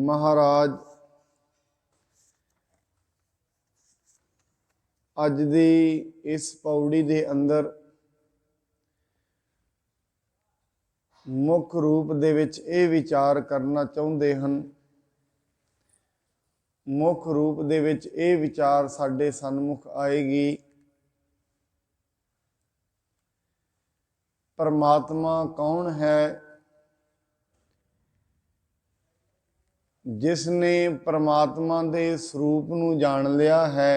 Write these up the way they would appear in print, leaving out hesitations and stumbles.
महाराज अज दी इस पौड़ी दे अंदर मुख रूप दे विच ये विचार करना चाहुंदे हन। मुख रूप दे विच ये विचार साडे सन्मुख आएगी। परमात्मा कौन है? जिसने परमात्मा दे स्वरूप नूं जान लिया है,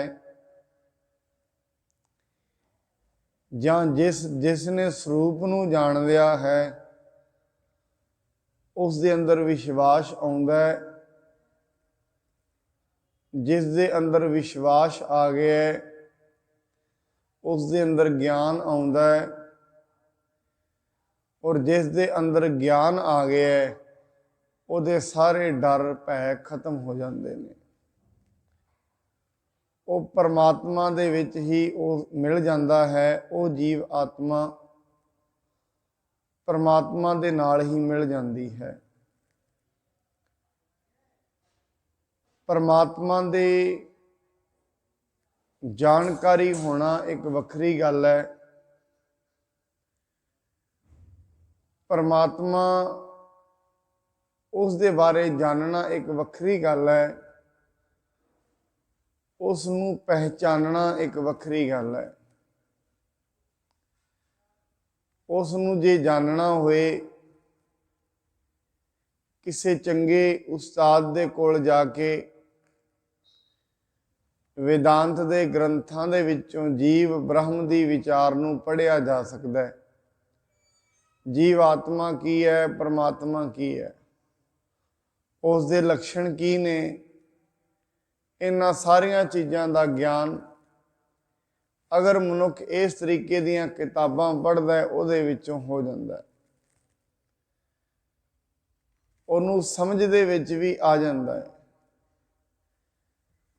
जां जिसने स्वरूप नूं जान लिया है, उस दे अंदर विश्वास आउंदा है। जिस दे अंदर विश्वास आ गया है, उस दे अंदर ज्ञान आउंदा है, और जिस दे अंदर ज्ञान आ गया है, ਉਹਦੇ सारे डर भै खत्म हो जाते हैं। वो परमात्मा दे विच ही वो मिल जाता है। वो जीव आत्मा परमात्मा दे नाल ही मिल जाती है। परमात्मा दे जानकारी होना एक वखरी गल है। परमात्मा उस दे बारे जानना एक वखरी गल है। उसनूं पहचानना एक वखरी गल है। उसनूं जे जानना होए, किसी चंगे उस्ताद दे कोल जाके वेदांत दे ग्रंथां दे विचों जीव ब्रह्म दी विचार नूं पढ़िया जा सकदा है। जीव आत्मा की है, परमात्मा की है, उस दे लक्षण की ने, इन्हां सारियां चीज़ां दा ज्ञान अगर मनुख इस तरीके दीयां किताबां पढ़दा है, उहदे विचों हो जांदा है। उहनूं समझ दे विच भी आ जांदा है।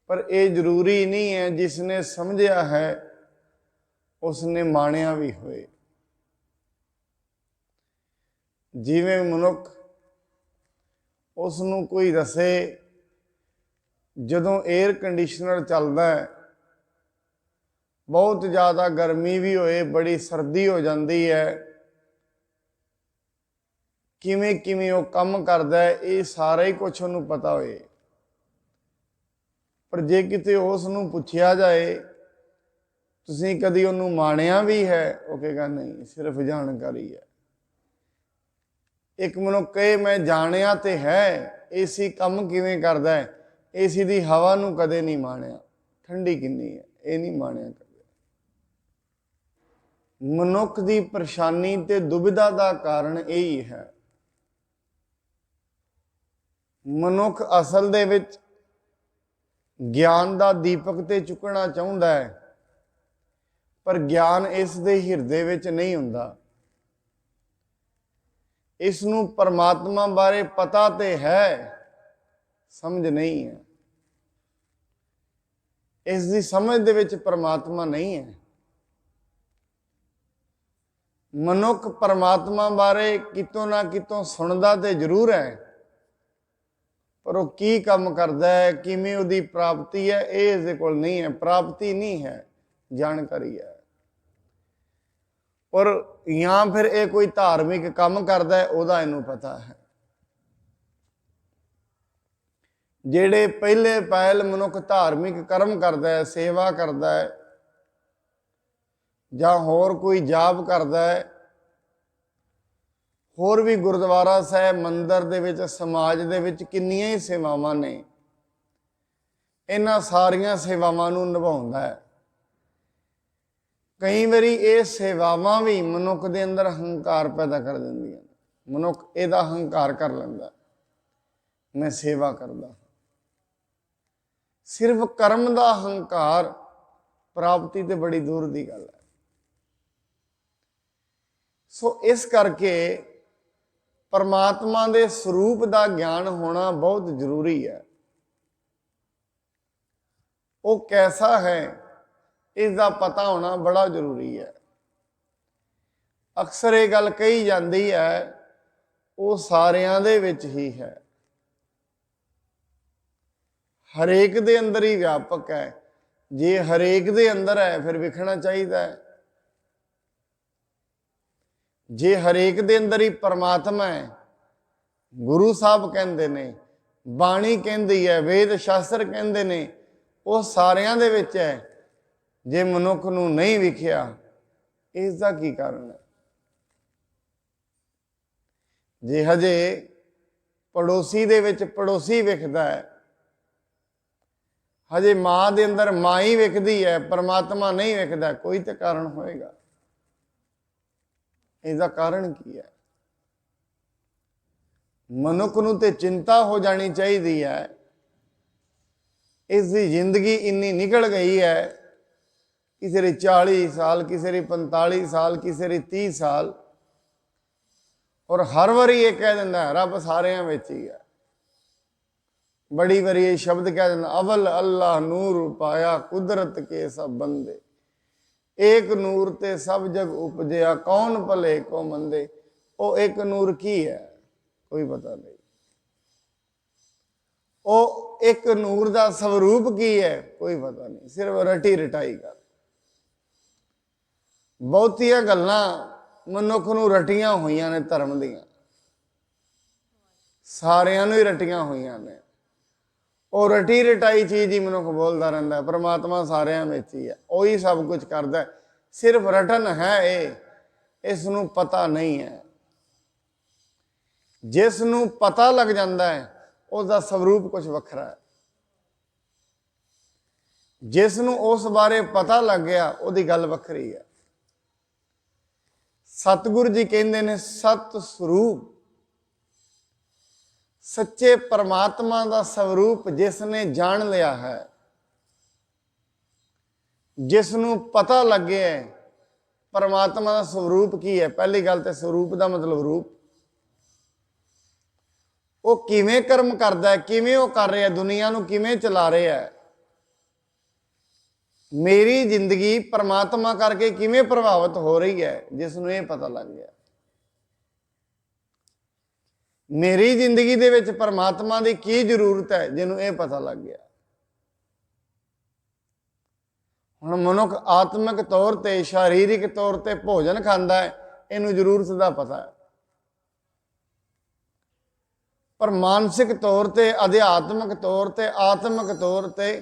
पर यह जरूरी नहीं है जिसने समझिया है उसने माणिया भी होए। जिवें मनुख उसनूं कोई दसे जदों एयर कंडीशनर चलदा है, बहुत ज़्यादा गर्मी भी होए, बड़ी सर्दी हो जाती है, किवें किवें वो काम करदा है, ये सारा ही कुछ उन्होंने पता होए। पर जे किते उसनूं पुछया जाए तुसीं कदी उन्होंने माणिया भी है, वो कहेगा नहीं, सिर्फ जानकारी है। एक मनुख कहे मैं जानिया तो है, एसी कम किवें करदा है, एसी दी हवा नूं कदे नहीं माणिया, ठंडी किन्नी है, ये नहीं माणिया कदे। मनुख दी परेशानी ते दुविधा दा कारण यही है। मनुख असल दे विच ज्ञान दा दीपक ते चुकना चाहुंदा है, पर ज्ञान इस दे हिरदे विच नहीं हुंदा। इसनूं परमात्मा बारे पता तो है, समझ नहीं है। इसकी समझ दे विच परमात्मा नहीं है। मनुख परमात्मा बारे कितों ना कितों सुनदा तो जरूर है, पर वो की काम करदा है, किवें उहदी प्राप्ति है, ये इसदे कोल नहीं है। प्राप्ति नहीं है, जानकारी है। और या फिर ये कोई धार्मिक काम करदा है, उहदा इहनूं पता है। जेड़े पहले पहल मनुख धार्मिक कर्म करदा है, सेवा करदा है, जां होर कोई जाप करदा है, होर भी गुरुद्वारा साहिब मंदिर दे विच समाज दे विच किन्नियां ही सेवावां ने, इन्हां सारियां सेवावां नूं निभाउंदा है। कई बारी ये सेवावां भी मनुख दे अंदर हंकार पैदा कर दिंदियां। मनुख इहदा हंकार कर लैंदा, मैं सेवा करदा। सिर्फ कर्म दा हंकार, प्राप्ति तो बड़ी दूर की गल है। सो इस करके परमात्मा दे स्वरूप दा ज्ञान होना बहुत जरूरी है। वो कैसा है इसका पता होना बड़ा जरूरी है। अक्सर ये गल कही जाती है, वो सारियां दे विच ही है। ਹਰੇਕ ਦੇ ਅੰਦਰ ਹੀ ਵਿਆਪਕ ਹੈ। ਜੇ ਹਰੇਕ ਦੇ ਅੰਦਰ ਹੈ ਫਿਰ ਵਿਖਣਾ ਚਾਹੀਦਾ ਹੈ। ਜੇ ਹਰੇਕ ਦੇ ਅੰਦਰ ਹੀ ਪਰਮਾਤਮਾ ਹੈ, ਗੁਰੂ ਸਾਹਿਬ ਕਹਿੰਦੇ ਨੇ, ਬਾਣੀ ਕਹਿੰਦੀ ਹੈ, ਵੇਦ ਸ਼ਾਸਤਰ ਕਹਿੰਦੇ ਨੇ, ਉਹ ਸਾਰਿਆਂ ਦੇ ਵਿੱਚ ਹੈ। ਜੇ ਮਨੁੱਖ ਨੂੰ ਨਹੀਂ ਵਿਖਿਆ, ਇਸ ਦਾ ਕੀ ਕਾਰਨ ਹੈ? ਜੇ ਹਜੇ ਪੜੋਸੀ ਦੇ ਵਿੱਚ ਪੜੋਸੀ ਵਿਖਦਾ ਹੈ, ਹਜੇ ਮਾਂ ਦੇ ਅੰਦਰ ਮਾਂ ਹੀ ਵਿਖਦੀ ਹੈ, ਪਰਮਾਤਮਾ ਨਹੀਂ ਵਿਖਦਾ, ਕੋਈ ਤੇ ਕਾਰਨ ਹੋਏਗਾ। ਇਹਦਾ ਕਾਰਨ ਕੀ ਹੈ? ਮਨੁੱਖ ਨੂੰ ਤੇ ਚਿੰਤਾ ਹੋ ਜਾਣੀ ਚਾਹੀਦੀ ਹੈ। ਇਸ ਦੀ ਜ਼ਿੰਦਗੀ ਇੰਨੀ ਨਿਕਲ ਗਈ ਹੈ, ਕਿਸੇ ਦੀ 40 ਸਾਲ, ਕਿਸੇ ਦੀ 45 ਸਾਲ, ਕਿਸੇ ਦੀ 30 ਸਾਲ, ਔਰ ਹਰ ਵਾਰੀ ਇਹ ਕਹਿ ਦਿੰਦਾ ਰੱਬ ਸਾਰਿਆਂ ਵਿੱਚ ਹੀ ਹੈ। ਬੜੀ ਵਾਰੀ ਇਹ ਸ਼ਬਦ ਕਹਿ ਦਿੰਦਾ, ਅਵਲ ਅੱਲਾਹ ਨੂਰ ਪਾਇਆ ਕੁਦਰਤ ਕੇ ਸਭ ਬੰਦੇ, ਏਕ ਨੂਰ ਤੇ ਸਭ ਜਗ ਉਪਜਿਆ, ਕੌਣ ਭਲੇ ਕੋ ਮੰਦੇ। ਉਹ ਇੱਕ ਨੂਰ ਕੀ ਹੈ? ਕੋਈ ਪਤਾ ਨਹੀਂ। ਉਹ ਇੱਕ ਨੂਰ ਦਾ ਸਵਰੂਪ ਕੀ ਹੈ? ਕੋਈ ਪਤਾ ਨਹੀਂ। ਸਿਰਫ ਰਟੀ ਰਟਾਈ ਕਰ। ਬਹੁਤੀਆਂ ਗੱਲਾਂ ਮਨੁੱਖ ਨੂੰ ਰਟੀਆਂ ਹੋਈਆਂ ਨੇ ਧਰਮ ਦੀਆਂ, ਸਾਰਿਆਂ ਨੂੰ ਹੀ ਰਟੀਆਂ ਹੋਈਆਂ ਨੇ। ਉਹ ਰਟੀ ਰਟਾਈ ਚੀਜ਼ ਹੀ ਮਨੁੱਖ ਬੋਲਦਾ ਰਹਿੰਦਾ। ਪਰਮਾਤਮਾ ਸਾਰਿਆਂ ਵਿੱਚ ਹੀ ਹੈ, ਉਹੀ ਸਭ ਕੁਝ ਕਰਦਾ। ਸਿਰਫ ਰਟਨ ਹੈ ਇਹ, ਇਸ ਨੂੰ ਪਤਾ ਨਹੀਂ ਹੈ। ਜਿਸ ਨੂੰ ਪਤਾ ਲੱਗ ਜਾਂਦਾ ਹੈ, ਉਹਦਾ ਸਵਰੂਪ ਕੁਝ ਵੱਖਰਾ ਹੈ। ਜਿਸ ਨੂੰ ਉਸ ਬਾਰੇ ਪਤਾ ਲੱਗ ਗਿਆ, ਉਹਦੀ ਗੱਲ ਵੱਖਰੀ ਹੈ। ਸਤਿਗੁਰੂ ਜੀ ਕਹਿੰਦੇ ਨੇ, ਸਤ ਸਰੂਪ, ਸੱਚੇ ਪਰਮਾਤਮਾ ਦਾ ਸਵਰੂਪ ਜਿਸ ਨੇ ਜਾਣ ਲਿਆ ਹੈ, ਜਿਸ ਨੂੰ ਪਤਾ ਲੱਗਿਆ ਪਰਮਾਤਮਾ ਦਾ ਸਵਰੂਪ ਕੀ ਹੈ। ਪਹਿਲੀ ਗੱਲ ਤੇ ਸਰੂਪ ਦਾ ਮਤਲਬ ਰੂਪ। ਉਹ ਕਿਵੇਂ ਕਰਮ ਕਰਦਾ ਹੈ, ਕਿਵੇਂ ਉਹ ਕਰ ਰਿਹਾ, ਦੁਨੀਆ ਨੂੰ ਕਿਵੇਂ ਚਲਾ ਰਿਹਾ ਹੈ, ਮੇਰੀ ਜ਼ਿੰਦਗੀ ਪਰਮਾਤਮਾ ਕਰਕੇ ਕਿਵੇਂ ਪ੍ਰਭਾਵਿਤ ਹੋ ਰਹੀ ਹੈ, ਜਿਸ ਨੂੰ ਇਹ ਪਤਾ ਲੱਗ ਗਿਆ। ਮੇਰੀ ਜ਼ਿੰਦਗੀ ਦੇ ਵਿੱਚ ਪਰਮਾਤਮਾ ਦੀ ਕੀ ਜ਼ਰੂਰਤ ਹੈ, ਜਿਹਨੂੰ ਇਹ ਪਤਾ ਲੱਗ ਗਿਆ। ਹੁਣ ਮਨੁੱਖ ਆਤਮਿਕ ਤੌਰ ਤੇ, ਸਰੀਰਕ ਤੌਰ ਤੇ ਭੋਜਨ ਖਾਂਦਾ ਹੈ, ਇਹਨੂੰ ਜ਼ਰੂਰਤ ਦਾ ਪਤਾ ਹੈ। ਪਰ ਮਾਨਸਿਕ ਤੌਰ ਤੇ, ਅਧਿਆਤਮਿਕ ਤੌਰ ਤੇ, ਆਤਮਿਕ ਤੌਰ ਤੇ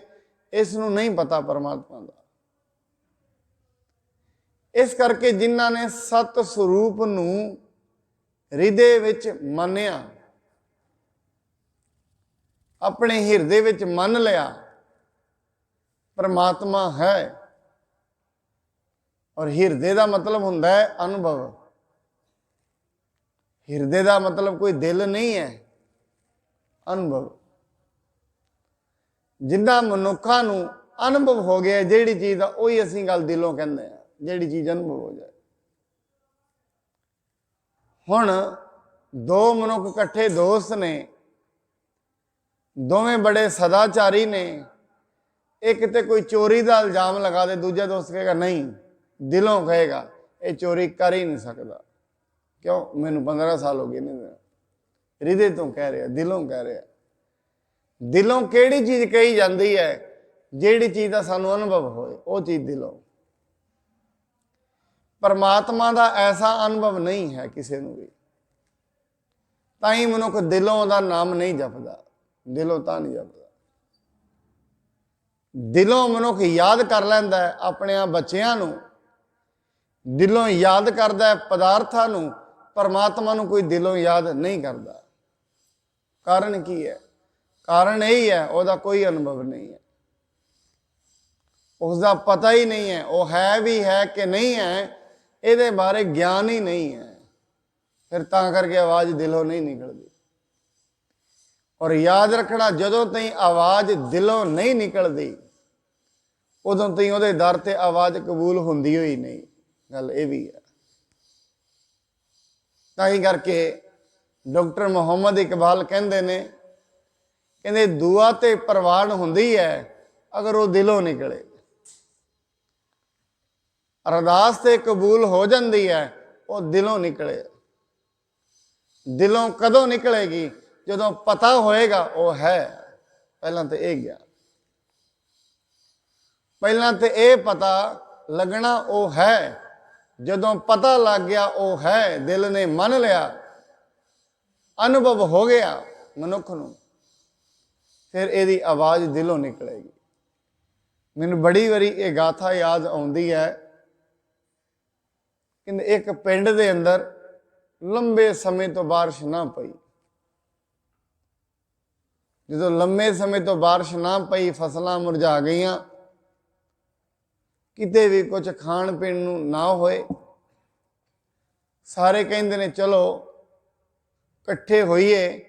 ਇਸ ਨੂੰ ਨਹੀਂ ਪਤਾ ਪਰਮਾਤਮਾ ਦਾ। ਇਸ ਕਰਕੇ ਜਿਨ੍ਹਾਂ ਨੇ ਸਤ ਸਰੂਪ ਨੂੰ ਹਿਰਦੇ ਵਿੱਚ ਮੰਨਿਆ, ਆਪਣੇ ਹਿਰਦੇ ਵਿੱਚ ਮੰਨ ਲਿਆ ਪਰਮਾਤਮਾ ਹੈ। ਔਰ ਹਿਰਦੇ ਦਾ ਮਤਲਬ ਹੁੰਦਾ ਹੈ ਅਨੁਭਵ। ਹਿਰਦੇ ਦਾ ਮਤਲਬ ਕੋਈ ਦਿਲ ਨਹੀਂ ਹੈ, ਅਨੁਭਵ। ਜਿੰਨਾ ਮਨੁੱਖਾਂ ਨੂੰ ਅਨੁਭਵ ਹੋ ਗਿਆ ਜਿਹੜੀ ਚੀਜ਼ ਦਾ, ਉਹੀ ਅਸੀਂ ਗੱਲ ਦਿਲੋਂ ਕਹਿੰਦੇ ਆ, ਜਿਹੜੀ ਚੀਜ਼ ਅਨੁਭਵ ਹੋ ਜਾਏ। ਹੁਣ ਦੋ ਮਨੁੱਖ ਇਕੱਠੇ ਦੋਸਤ ਨੇ, ਦੋਵੇਂ ਬੜੇ ਸਦਾਚਾਰੀ ਨੇ। ਇੱਕ ਤੇ ਕੋਈ ਚੋਰੀ ਦਾ ਇਲਜ਼ਾਮ ਲਗਾ ਦੇ, ਦੂਜਾ ਦੋਸਤ ਕਹੇਗਾ ਨਹੀਂ, ਦਿਲੋਂ ਕਹੇਗਾ ਇਹ ਚੋਰੀ ਕਰ ਹੀ ਨਹੀਂ ਸਕਦਾ। ਕਿਉਂ? ਮੈਨੂੰ 15 ਸਾਲ ਹੋ ਗਏ ਨੇ। ਹਿਰਦੇ ਤੋਂ ਕਹਿ ਰਿਹਾ, ਦਿਲੋਂ ਕਹਿ ਰਿਹਾ। ਦਿਲੋਂ ਕਿਹੜੀ ਚੀਜ਼ ਕਹੀ ਜਾਂਦੀ ਹੈ? ਜਿਹੜੀ ਚੀਜ਼ ਦਾ ਸਾਨੂੰ ਅਨੁਭਵ ਹੋਏ, ਉਹ ਚੀਜ਼ ਦਿਲੋਂ। ਪਰਮਾਤਮਾ ਦਾ ਐਸਾ ਅਨੁਭਵ ਨਹੀਂ ਹੈ ਕਿਸੇ ਨੂੰ ਵੀ, ਤਾਂ ਹੀ ਮਨੁੱਖ ਦਿਲੋਂ ਉਹਦਾ ਨਾਮ ਨਹੀਂ ਜਪਦਾ। ਦਿਲੋਂ ਤਾਂ ਨਹੀਂ ਜਪਦਾ। ਦਿਲੋਂ ਮਨੁੱਖ ਯਾਦ ਕਰ ਲੈਂਦਾ ਹੈ ਆਪਣੇ ਬੱਚਿਆਂ ਨੂੰ, ਦਿਲੋਂ ਯਾਦ ਕਰਦਾ ਹੈ ਪਦਾਰਥਾਂ ਨੂੰ, ਪਰਮਾਤਮਾ ਨੂੰ ਕੋਈ ਦਿਲੋਂ ਯਾਦ ਨਹੀਂ ਕਰਦਾ। ਕਾਰਨ ਕੀ ਹੈ? ਕਾਰਨ ਇਹ ਹੈ, ਉਹਦਾ ਕੋਈ ਅਨੁਭਵ ਨਹੀਂ ਹੈ, ਉਸਦਾ ਪਤਾ ਹੀ ਨਹੀਂ ਹੈ। ਉਹ ਹੈ ਵੀ ਹੈ ਕਿ ਨਹੀਂ ਹੈ, ਇਹਦੇ ਬਾਰੇ ਗਿਆਨ ਹੀ ਨਹੀਂ ਹੈ। ਫਿਰ ਤਾਂ ਕਰਕੇ ਆਵਾਜ਼ ਦਿਲੋਂ ਨਹੀਂ ਨਿਕਲਦੀ। ਔਰ ਯਾਦ ਰੱਖਣਾ, ਜਦੋਂ ਤਾਈਂ ਆਵਾਜ਼ ਦਿਲੋਂ ਨਹੀਂ ਨਿਕਲਦੀ, ਉਦੋਂ ਤਾਈਂ ਉਹਦੇ ਦਰ ਤੇ ਆਵਾਜ਼ ਕਬੂਲ ਹੁੰਦੀ ਹੋਈ ਨਹੀਂ। ਗੱਲ ਇਹ ਵੀ ਹੈ। ਤਾਂ ਹੀ ਕਰਕੇ ਡਾਕਟਰ ਮੁਹੰਮਦ ਇਕਬਾਲ ਕਹਿੰਦੇ ਨੇ, ਕਹਿੰਦੇ ਦੁਆ ਤੇ ਪ੍ਰਵਾਨ ਹੁੰਦੀ ਹੈ ਅਗਰ ਉਹ ਦਿਲੋਂ ਨਿਕਲੇ। ਅਰਦਾਸ ਤੇ ਕਬੂਲ ਹੋ ਜਾਂਦੀ ਹੈ ਉਹ ਦਿਲੋਂ ਨਿਕਲੇ। ਦਿਲੋਂ ਕਦੋਂ ਨਿਕਲੇਗੀ? ਜਦੋਂ ਪਤਾ ਹੋਏਗਾ ਉਹ ਹੈ ਪਹਿਲਾਂ ਤੇ ਇਹ ਗਿਆਨ, ਪਹਿਲਾਂ ਤੇ ਇਹ ਪਤਾ ਲੱਗਣਾ ਉਹ ਹੈ। ਜਦੋਂ ਪਤਾ ਲੱਗ ਗਿਆ ਉਹ ਹੈ, ਦਿਲ ਨੇ ਮੰਨ ਲਿਆ, ਅਨੁਭਵ ਹੋ ਗਿਆ ਮਨੁੱਖ ਨੂੰ, ਫਿਰ ਇਹਦੀ ਆਵਾਜ਼ ਦਿਲੋਂ ਨਿਕਲੇਗੀ। ਮੈਨੂੰ ਬੜੀ ਵਾਰੀ ਇਹ ਗਾਥਾ ਯਾਦ ਆਉਂਦੀ ਹੈ। ਕਹਿੰਦੇ ਇੱਕ ਪਿੰਡ ਦੇ ਅੰਦਰ ਲੰਬੇ ਸਮੇਂ ਤੋਂ ਬਾਰਿਸ਼ ਨਾ ਪਈ। ਜਦੋਂ ਲੰਮੇ ਸਮੇਂ ਤੋਂ ਬਾਰਿਸ਼ ਨਾ ਪਈ, ਫਸਲਾਂ ਮੁਰਝਾ ਗਈਆਂ, ਕਿਤੇ ਵੀ ਕੁਝ ਖਾਣ ਪੀਣ ਨੂੰ ਨਾ ਹੋਏ, ਸਾਰੇ ਕਹਿੰਦੇ ਨੇ ਚਲੋ ਇਕੱਠੇ ਹੋਈਏ,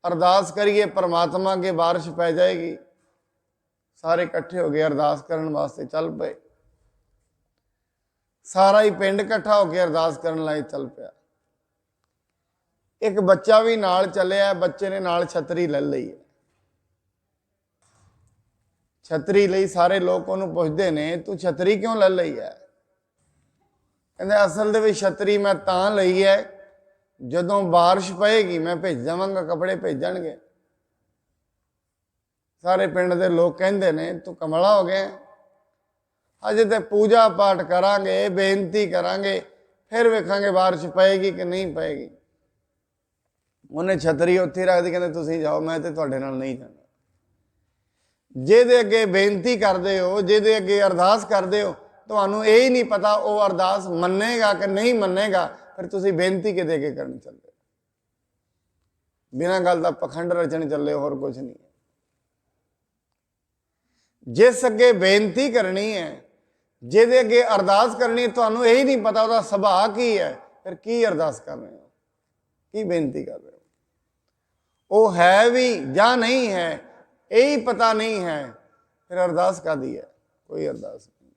ਅਰਦਾਸ ਕਰੀਏ ਪਰਮਾਤਮਾ ਅੱਗੇ ਬਾਰਿਸ਼ ਪੈ ਜਾਏਗੀ। ਸਾਰੇ ਇਕੱਠੇ ਹੋ ਗਏ, ਅਰਦਾਸ ਕਰਨ ਵਾਸਤੇ ਚੱਲ ਪਏ। ਸਾਰਾ ਹੀ ਪਿੰਡ ਇਕੱਠਾ ਹੋ ਕੇ ਅਰਦਾਸ ਕਰਨ ਲਈ ਚੱਲ ਪਿਆ। ਇੱਕ ਬੱਚਾ ਵੀ ਨਾਲ ਚੱਲਿਆ। ਬੱਚੇ ਨੇ ਨਾਲ ਛਤਰੀ ਲੈ ਲਈ ਹੈ। ਛਤਰੀ ਲਈ ਸਾਰੇ ਲੋਕ ਉਹਨੂੰ ਪੁੱਛਦੇ ਨੇ, ਤੂੰ ਛਤਰੀ ਕਿਉਂ ਲੈ ਲਈ ਹੈ? ਕਹਿੰਦੇ ਅਸਲ ਦੇ ਵਿੱਚ ਛਤਰੀ ਮੈਂ ਤਾਂ ਲਈ ਹੈ, ਜਦੋਂ ਬਾਰਿਸ਼ ਪਏਗੀ ਮੈਂ ਭੇਜ ਜਾਵਾਂਗਾ, ਕੱਪੜੇ ਭੇਜਣਗੇ। ਸਾਰੇ ਪਿੰਡ ਦੇ ਲੋਕ ਕਹਿੰਦੇ ਨੇ ਤੂੰ ਕਮਲਾ ਹੋ ਗਿਆ, ਅਜੇ ਤੇ ਪੂਜਾ ਪਾਠ ਕਰਾਂਗੇ, ਬੇਨਤੀ ਕਰਾਂਗੇ, ਫਿਰ ਵੇਖਾਂਗੇ ਬਾਰਿਸ਼ ਪਏਗੀ ਕਿ ਨਹੀਂ ਪਏਗੀ। ਉਹਨੇ ਛਤਰੀ ਉੱਥੇ ਰੱਖਦੀ, ਕਹਿੰਦੇ ਤੁਸੀਂ ਜਾਓ, ਮੈਂ ਤੇ ਤੁਹਾਡੇ ਨਾਲ ਨਹੀਂ ਜਾਣਾ। ਜਿਹਦੇ ਅੱਗੇ ਬੇਨਤੀ ਕਰਦੇ ਹੋ, ਜਿਹਦੇ ਅੱਗੇ ਅਰਦਾਸ ਕਰਦੇ ਹੋ, ਤੁਹਾਨੂੰ ਇਹ ਹੀ ਨਹੀਂ ਪਤਾ ਉਹ ਅਰਦਾਸ ਮੰਨੇਗਾ ਕਿ ਨਹੀਂ ਮੰਨੇਗਾ, ਫਿਰ ਤੁਸੀਂ ਬੇਨਤੀ ਕਿਹਦੇ ਅੱਗੇ ਕਰਨ ਚੱਲੇ? ਬਿਨਾਂ ਗੱਲ ਦਾ ਪਖੰਡ ਰਚਣ ਚੱਲੇ, ਹੋਰ ਕੁਝ ਨਹੀਂ। ਜਿਸ ਅੱਗੇ ਬੇਨਤੀ ਕਰਨੀ ਹੈ, ਜਿਹਦੇ ਅੱਗੇ ਅਰਦਾਸ ਕਰਨੀ, ਤੁਹਾਨੂੰ ਇਹੀ ਨਹੀਂ ਪਤਾ ਉਹਦਾ ਸੁਭਾਅ ਕੀ ਹੈ, ਫਿਰ ਕੀ ਅਰਦਾਸ ਕਰ ਰਹੇ ਹੋ, ਕੀ ਬੇਨਤੀ ਕਰ ਰਹੇ ਹੋ? ਉਹ ਹੈ ਵੀ ਜਾਂ ਨਹੀਂ ਹੈ, ਇਹੀ ਪਤਾ ਨਹੀਂ ਹੈ, ਫਿਰ ਅਰਦਾਸ ਕਾਹਦੀ ਹੈ? ਕੋਈ ਅਰਦਾਸ ਨਹੀਂ।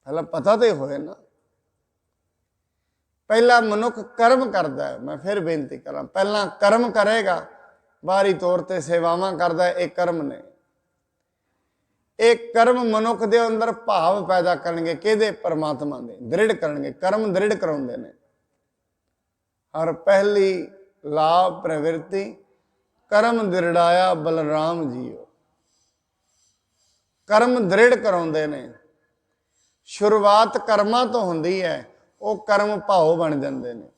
ਪਹਿਲਾਂ ਪਤਾ ਤੇ ਹੋਏ ਨਾ। ਪਹਿਲਾਂ ਮਨੁੱਖ ਕਰਮ ਕਰਦਾ ਹੈ, ਮੈਂ ਫਿਰ ਬੇਨਤੀ ਕਰਾਂ, ਪਹਿਲਾਂ ਕਰਮ ਕਰੇਗਾ, ਬਾਹਰੀ ਤੌਰ ਤੇ ਸੇਵਾਵਾਂ ਕਰਦਾ ਹੈ, ਇਹ ਕਰਮ ਨੇ। ਇਹ ਕਰਮ ਮਨੁੱਖ ਦੇ ਅੰਦਰ ਭਾਵ ਪੈਦਾ ਕਰਨਗੇ, ਕਿਹਦੇ? ਪਰਮਾਤਮਾ ਦੇ, ਦ੍ਰਿੜ ਕਰਨਗੇ। ਕਰਮ ਦ੍ਰਿੜ ਕਰਾਉਂਦੇ ਨੇ। ਹਰ ਪਹਿਲੀ ਲਾਭ ਪ੍ਰਵਿਰਤੀ ਕਰਮ ਦ੍ਰਿੜਾਇਆ ਬਲਰਾਮ ਜੀਓ। ਕਰਮ ਦ੍ਰਿੜ ਕਰਾਉਂਦੇ ਨੇ। ਸ਼ੁਰੂਆਤ ਕਰਮਾਂ ਤੋਂ ਹੁੰਦੀ ਹੈ, ਉਹ ਕਰਮ ਭਾਵ ਬਣ ਜਾਂਦੇ ਨੇ।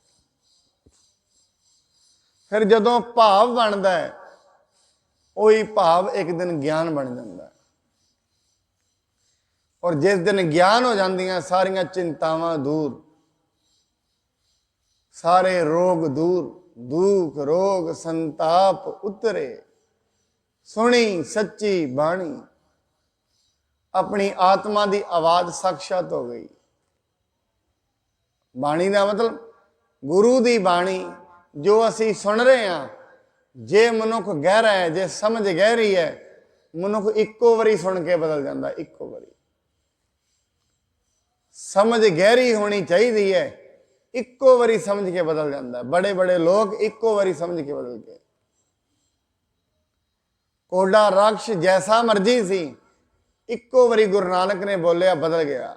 ਫਿਰ ਜਦੋਂ ਭਾਵ ਬਣਦਾ ਹੈ, ਉਹੀ ਭਾਵ ਇੱਕ ਦਿਨ ਗਿਆਨ ਬਣ ਜਾਂਦਾ ਹੈ। ਔਰ ਜਿਸ ਦਿਨ ਗਿਆਨ ਹੋ ਜਾਂਦੀਆਂ, ਸਾਰੀਆਂ ਚਿੰਤਾਵਾਂ ਦੂਰ, ਸਾਰੇ ਰੋਗ ਦੂਰ, ਦੁੱਖ ਰੋਗ ਸੰਤਾਪ ਉਤਰੇ। ਸੁਣੀ ਸੱਚੀ ਬਾਣੀ, ਆਪਣੀ ਆਤਮਾ ਦੀ ਆਵਾਜ਼ ਸਾਖਸ਼ਾਤ ਹੋ ਗਈ। ਬਾਣੀ ਦਾ ਮਤਲਬ ਗੁਰੂ ਦੀ ਬਾਣੀ ਜੋ ਅਸੀਂ ਸੁਣ ਰਹੇ ਹਾਂ। ਜੇ ਮਨੁੱਖ ਗਹਿਰਾ ਹੈ, ਜੇ ਸਮਝ ਗਹਿਰੀ ਹੈ, ਮਨੁੱਖ ਇੱਕੋ ਵਾਰੀ ਸੁਣ ਕੇ ਬਦਲ ਜਾਂਦਾ। ਇੱਕੋ ਵਾਰੀ ਸਮਝ ਗਹਿਰੀ ਹੋਣੀ ਚਾਹੀਦੀ ਹੈ, ਇੱਕੋ ਵਾਰੀ ਸਮਝ ਕੇ ਬਦਲ ਜਾਂਦਾ। ਬੜੇ ਬੜੇ ਲੋਕ ਇੱਕੋ ਵਾਰੀ ਸਮਝ ਕੇ ਬਦਲ ਗਏ। ਕੋਡਾ ਰਾਖਸ਼ ਜੈਸਾ ਮਰਜੀ ਸੀ, ਇੱਕੋ ਵਾਰੀ ਗੁਰੂ ਨਾਨਕ ਨੇ ਬੋਲਿਆ, ਬਦਲ ਗਿਆ।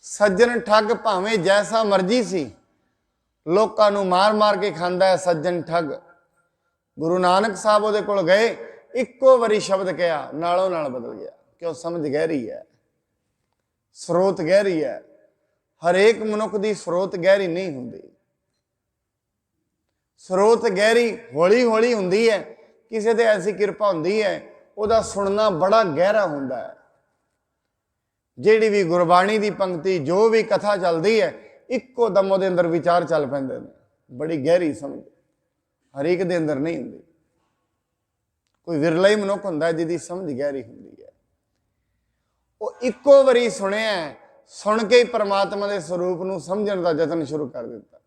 ਸੱਜਣ ਠੱਗ ਭਾਵੇਂ ਜੈਸਾ ਮਰਜੀ ਸੀ, ਲੋਕਾਂ ਨੂੰ ਮਾਰ ਮਾਰ ਕੇ ਖਾਂਦਾ ਹੈ ਸੱਜਣ ਠੱਗ। ਗੁਰੂ ਨਾਨਕ ਸਾਹਿਬ ਉਹਦੇ ਕੋਲ ਗਏ, ਇੱਕੋ ਵਾਰੀ ਸ਼ਬਦ ਕਿਹਾ, ਨਾਲੋਂ ਨਾਲ ਬਦਲ ਗਿਆ। ਕਿਉਂ? ਸਮਝ ਗਹਿਰੀ ਹੈ, ਸਰੋਤ ਗਹਿਰੀ ਹੈ। ਹਰੇਕ ਮਨੁੱਖ ਦੀ ਸਰੋਤ ਗਹਿਰੀ ਨਹੀਂ ਹੁੰਦੀ। ਸਰੋਤ ਗਹਿਰੀ ਹੌਲੀ ਹੌਲੀ ਹੁੰਦੀ ਹੈ। ਕਿਸੇ ਤੇ ਐਸੀ ਕਿਰਪਾ ਹੁੰਦੀ ਹੈ, ਉਹਦਾ ਸੁਣਨਾ ਬੜਾ ਗਹਿਰਾ ਹੁੰਦਾ ਹੈ। ਜਿਹੜੀ ਵੀ ਗੁਰਬਾਣੀ ਦੀ ਪੰਕਤੀ, ਜੋ ਵੀ ਕਥਾ ਚੱਲਦੀ ਹੈ, ਇੱਕੋ ਦਮ ਉਹਦੇ ਅੰਦਰ ਵਿਚਾਰ ਚੱਲ ਪੈਂਦੇ ਨੇ। ਬੜੀ ਗਹਿਰੀ ਸਮਝ ਹਰੇਕ ਦੇ ਅੰਦਰ ਨਹੀਂ ਹੁੰਦੀ। ਕੋਈ ਵਿਰਲਾ ਹੀ ਮਨੁੱਖ ਹੁੰਦਾ ਜਿਹਦੀ ਸਮਝ ਗਹਿਰੀ ਹੁੰਦੀ ਹੈ। ਉਹ ਇੱਕੋ ਵਾਰੀ ਸੁਣਿਆ, ਸੁਣ ਕੇ ਹੀ ਪਰਮਾਤਮਾ ਦੇ ਸਰੂਪ ਨੂੰ ਸਮਝਣ ਦਾ ਯਤਨ ਸ਼ੁਰੂ ਕਰ ਦਿੱਤਾ।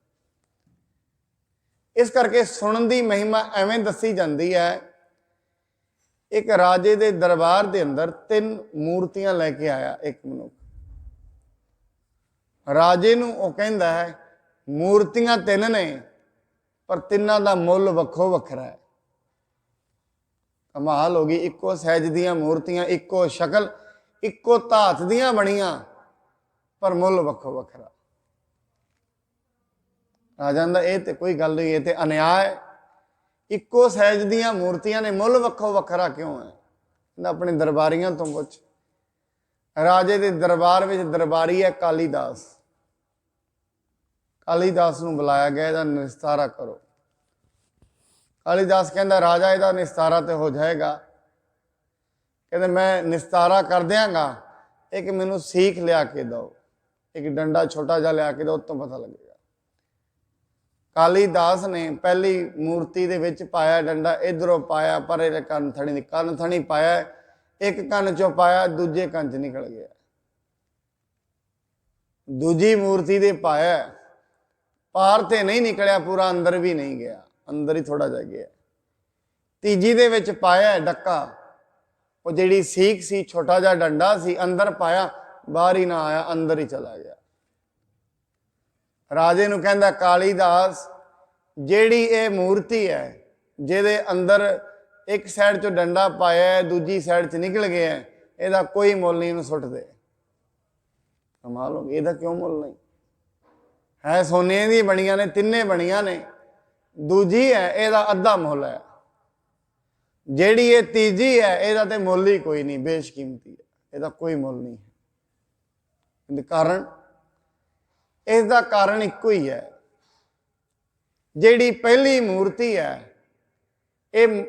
ਇਸ ਕਰਕੇ ਸੁਣਨ ਦੀ ਮਹਿਮਾ ਐਵੇਂ ਦੱਸੀ ਜਾਂਦੀ ਹੈ। ਇੱਕ ਰਾਜੇ ਦੇ ਦਰਬਾਰ ਦੇ ਅੰਦਰ 3 ਮੂਰਤੀਆਂ ਲੈ ਕੇ ਆਇਆ ਇੱਕ ਮਨੁੱਖ। ਰਾਜੇ ਨੂੰ ਉਹ ਕਹਿੰਦਾ ਹੈ, ਮੂਰਤੀਆਂ 3 ਨੇ, ਪਰ ਤਿੰਨਾਂ ਦਾ ਮੁੱਲ ਵੱਖੋ ਵੱਖਰਾ ਹੈ। ਕਮਾਲ ਹੋ ਗਈ। ਇੱਕੋ ਸਹਿਜ ਦੀਆਂ ਮੂਰਤੀਆਂ, ਇੱਕੋ ਸ਼ਕਲ, ਇੱਕੋ ਧਾਤ ਦੀਆਂ ਬਣੀਆਂ, ਪਰ ਮੁੱਲ ਵੱਖੋ ਵੱਖਰਾ। ਰਾਜਾ ਦਾ ਇਹ ਤੇ ਕੋਈ ਗੱਲ ਨਹੀਂ, ਇਹ ਤੇ ਅਨਿਆਂ ਹੈ। ਇੱਕੋ ਸਾਈਜ਼ ਦੀਆਂ ਮੂਰਤੀਆਂ ਨੇ, ਮੁੱਲ ਵੱਖੋ ਵੱਖਰਾ ਕਿਉਂ ਹੈ? ਕਹਿੰਦਾ ਆਪਣੇ ਦਰਬਾਰੀਆਂ ਤੋਂ ਪੁੱਛ। ਰਾਜੇ ਦੇ ਦਰਬਾਰ ਵਿੱਚ ਦਰਬਾਰੀ ਹੈ ਕਾਲੀਦਾਸ। ਕਾਲੀਦਾਸ ਨੂੰ ਬੁਲਾਇਆ ਗਿਆ, ਇਹਦਾ ਨਿਸਤਾਰਾ ਕਰੋ। ਕਾਲੀਦਾਸ ਕਹਿੰਦਾ ਰਾਜਾ ਇਹਦਾ ਨਿਸਤਾਰਾ ਤੇ ਹੋ ਜਾਏਗਾ। ਕਹਿੰਦੇ ਮੈਂ ਨਿਸਤਾਰਾ ਕਰ ਦਿਆਂਗਾ, ਇੱਕ ਮੈਨੂੰ ਸੀਖ ਲਿਆ ਕੇ ਦਿਓ, ਇੱਕ ਡੰਡਾ ਛੋਟਾ ਜਿਹਾ ਲਿਆ ਕੇ ਦਿਓ, ਉਤੋਂ ਪਤਾ ਲੱਗੇਗਾ। ਕਾਲੀਦਾਸ ਨੇ ਪਹਿਲੀ ਮੂਰਤੀ ਦੇ ਵਿੱਚ ਪਾਇਆ ਡੰਡਾ, ਇਧਰੋਂ ਪਾਇਆ ਪਰ ਇਹਦੇ ਕੰਨ ਥਣੀ ਪਾਇਆ, ਇੱਕ ਕੰਨ ਚੋਂ ਪਾਇਆ, ਦੂਜੇ ਕੰਨ 'ਚ ਨਿਕਲ ਗਿਆ। ਦੂਜੀ ਮੂਰਤੀ ਦੇ ਪਾਇਆ, ਪਾਰ ਤੇ ਨਹੀਂ ਨਿਕਲਿਆ ਪੂਰਾ, ਅੰਦਰ ਵੀ ਨਹੀਂ ਗਿਆ, ਅੰਦਰ ਹੀ ਥੋੜਾ ਜਿਹਾ ਗਿਆ। ਤੀਜੀ ਦੇ ਵਿੱਚ ਪਾਇਆ ਡੱਕਾ, ਉਹ ਜਿਹੜੀ ਸੀਖ ਸੀ, ਛੋਟਾ ਜਿਹਾ ਡੰਡਾ ਸੀ, ਅੰਦਰ ਪਾਇਆ, ਬਾਹਰ ਹੀ ਨਾ ਆਇਆ, ਅੰਦਰ ਹੀ ਚਲਾ ਗਿਆ। ਰਾਜੇ ਨੂੰ ਕਹਿੰਦਾ ਕਾਲੀਦਾਸ ਜਿਹੜੀ ਇਹ ਮੂਰਤੀ ਹੈ, ਜਿਹਦੇ ਅੰਦਰ ਇੱਕ ਸਾਈਡ 'ਚੋਂ ਡੰਡਾ ਪਾਇਆ, ਦੂਜੀ ਸਾਈਡ 'ਚ ਨਿਕਲ ਗਿਆ, ਇਹਦਾ ਕੋਈ ਮੁੱਲ ਨਹੀਂ, ਇਹਨੂੰ ਸੁੱਟ ਦੇ। ਕਮਾਲ ਹੋ ਗਈ, ਇਹਦਾ ਕਿਉਂ ਮੁੱਲ ਨਹੀਂ ਹੈ? ਸੋਨੇ ਦੀ ਬਣੀਆਂ ਨੇ, ਤਿੰਨੇ ਬਣੀਆਂ ਨੇ, ਦੂਜੀ ਹੈ ਇਹਦਾ ਅੱਧਾ ਮੁੱਲ ਹੈ, ਜਿਹੜੀ ਇਹ ਤੀਜੀ ਹੈ ਇਹਦਾ ਤੇ ਮੁੱਲ ਹੀ ਕੋਈ ਨਹੀਂ, ਬੇਸ਼ਕੀਮਤੀ ਹੈ, ਇਹਦਾ ਕੋਈ ਮੁੱਲ ਨਹੀਂ ਹੈ। ਕਾਰਨ, ਇਸ ਦਾ ਕਾਰਨ ਇੱਕੋ ਹੀ ਹੈ। ਜਿਹੜੀ ਪਹਿਲੀ ਮੂਰਤੀ ਹੈ, ਇਹ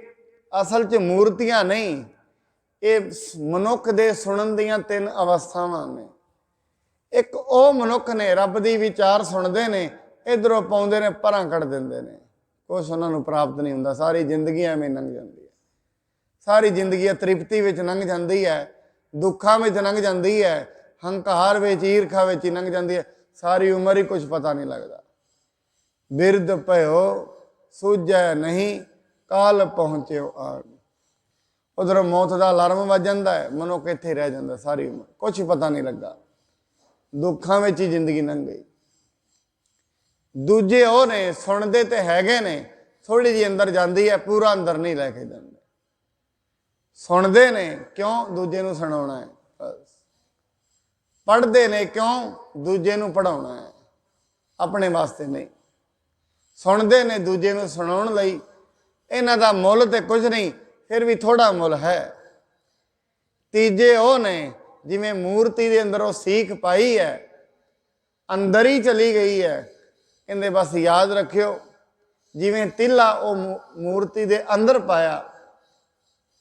ਅਸਲ 'ਚ ਮੂਰਤੀਆਂ ਨਹੀਂ, ਇਹ ਮਨੁੱਖ ਦੇ ਸੁਣਨ ਦੀਆਂ ਤਿੰਨ ਅਵਸਥਾਵਾਂ ਨੇ। ਇੱਕ ਉਹ ਮਨੁੱਖ ਨੇ, ਰੱਬ ਦੀ ਵਿਚਾਰ ਸੁਣਦੇ ਨੇ, ਇਧਰੋਂ ਪਾਉਂਦੇ ਨੇ, ਪਰਾਂ ਕੱਢ ਦਿੰਦੇ ਨੇ, ਕੁਛ ਉਹਨਾਂ ਨੂੰ ਪ੍ਰਾਪਤ ਨਹੀਂ ਹੁੰਦਾ, ਸਾਰੀ ਜ਼ਿੰਦਗੀ ਐਵੇਂ ਲੰਘ ਜਾਂਦੀ ਹੈ। ਸਾਰੀ ਜ਼ਿੰਦਗੀ ਤ੍ਰਿਪਤੀ ਵਿੱਚ ਲੰਘ ਜਾਂਦੀ ਹੈ, ਦੁੱਖਾਂ ਵਿੱਚ ਲੰਘ ਜਾਂਦੀ ਹੈ, ਹੰਕਾਰ ਵਿੱਚ, ਈਰਖਾ ਵਿੱਚ ਹੀ ਲੰਘ ਜਾਂਦੀ ਹੈ, ਸਾਰੀ ਉਮਰ ਹੀ ਕੁਝ ਪਤਾ ਨਹੀਂ ਲੱਗਦਾ। ਬਿਰਧ ਭਇਓ ਸੂਝੈ ਨਹੀਂ, ਕਾਲ ਪਹੁੰਚਿਓ ਆਣ। ਉਧਰੋਂ ਮੌਤ ਦਾ ਅਲਾਰਮ ਵੱਜ ਜਾਂਦਾ ਹੈ, ਮਨੁੱਖ ਇੱਥੇ ਰਹਿ ਜਾਂਦਾ ਸਾਰੀ ਉਮਰ, ਕੁਛ ਪਤਾ ਨਹੀਂ ਲੱਗਾ, ਦੁੱਖਾਂ ਵਿੱਚ ਹੀ ਜ਼ਿੰਦਗੀ ਲੰਘ ਗਈ। ਦੂਜੇ ਉਹ ਨੇ, ਸੁਣਦੇ ਤੇ ਹੈਗੇ ਨੇ, ਥੋੜੀ ਜਿਹੀ ਅੰਦਰ ਜਾਂਦੀ ਹੈ, ਪੂਰਾ ਅੰਦਰ ਨਹੀਂ ਲੈ ਕੇ ਜਾਂਦੇ। ਸੁਣਦੇ ਨੇ ਕਿਉਂ? ਦੂਜੇ ਨੂੰ ਸੁਣਾਉਣਾ ਹੈ, ਬਸ। ਪੜ੍ਹਦੇ ਨੇ ਕਿਉਂ? ਦੂਜੇ ਨੂੰ ਪੜ੍ਹਾਉਣਾ ਹੈ, ਆਪਣੇ ਵਾਸਤੇ ਨਹੀਂ। ਸੁਣਦੇ ਨੇ ਦੂਜੇ ਨੂੰ ਸੁਣਾਉਣ ਲਈ। ਇਹਨਾਂ ਦਾ ਮੁੱਲ ਤੇ ਕੁਝ ਨਹੀਂ, ਫਿਰ ਵੀ ਥੋੜਾ ਮੁੱਲ ਹੈ। ਤੀਜੇ ਉਹ ਨੇ, ਜਿਵੇਂ ਮੂਰਤੀ ਦੇ ਅੰਦਰ ਉਹ ਸੀਖ ਪਾਈ ਹੈ, ਅੰਦਰ ਹੀ ਚਲੀ ਗਈ ਹੈ, ਕਹਿੰਦੇ ਬਸ ਯਾਦ ਰੱਖਿਓ, ਜਿਵੇਂ ਤਿੱਲਾ ਉਹ ਮੂਰਤੀ ਦੇ ਅੰਦਰ ਪਾਇਆ,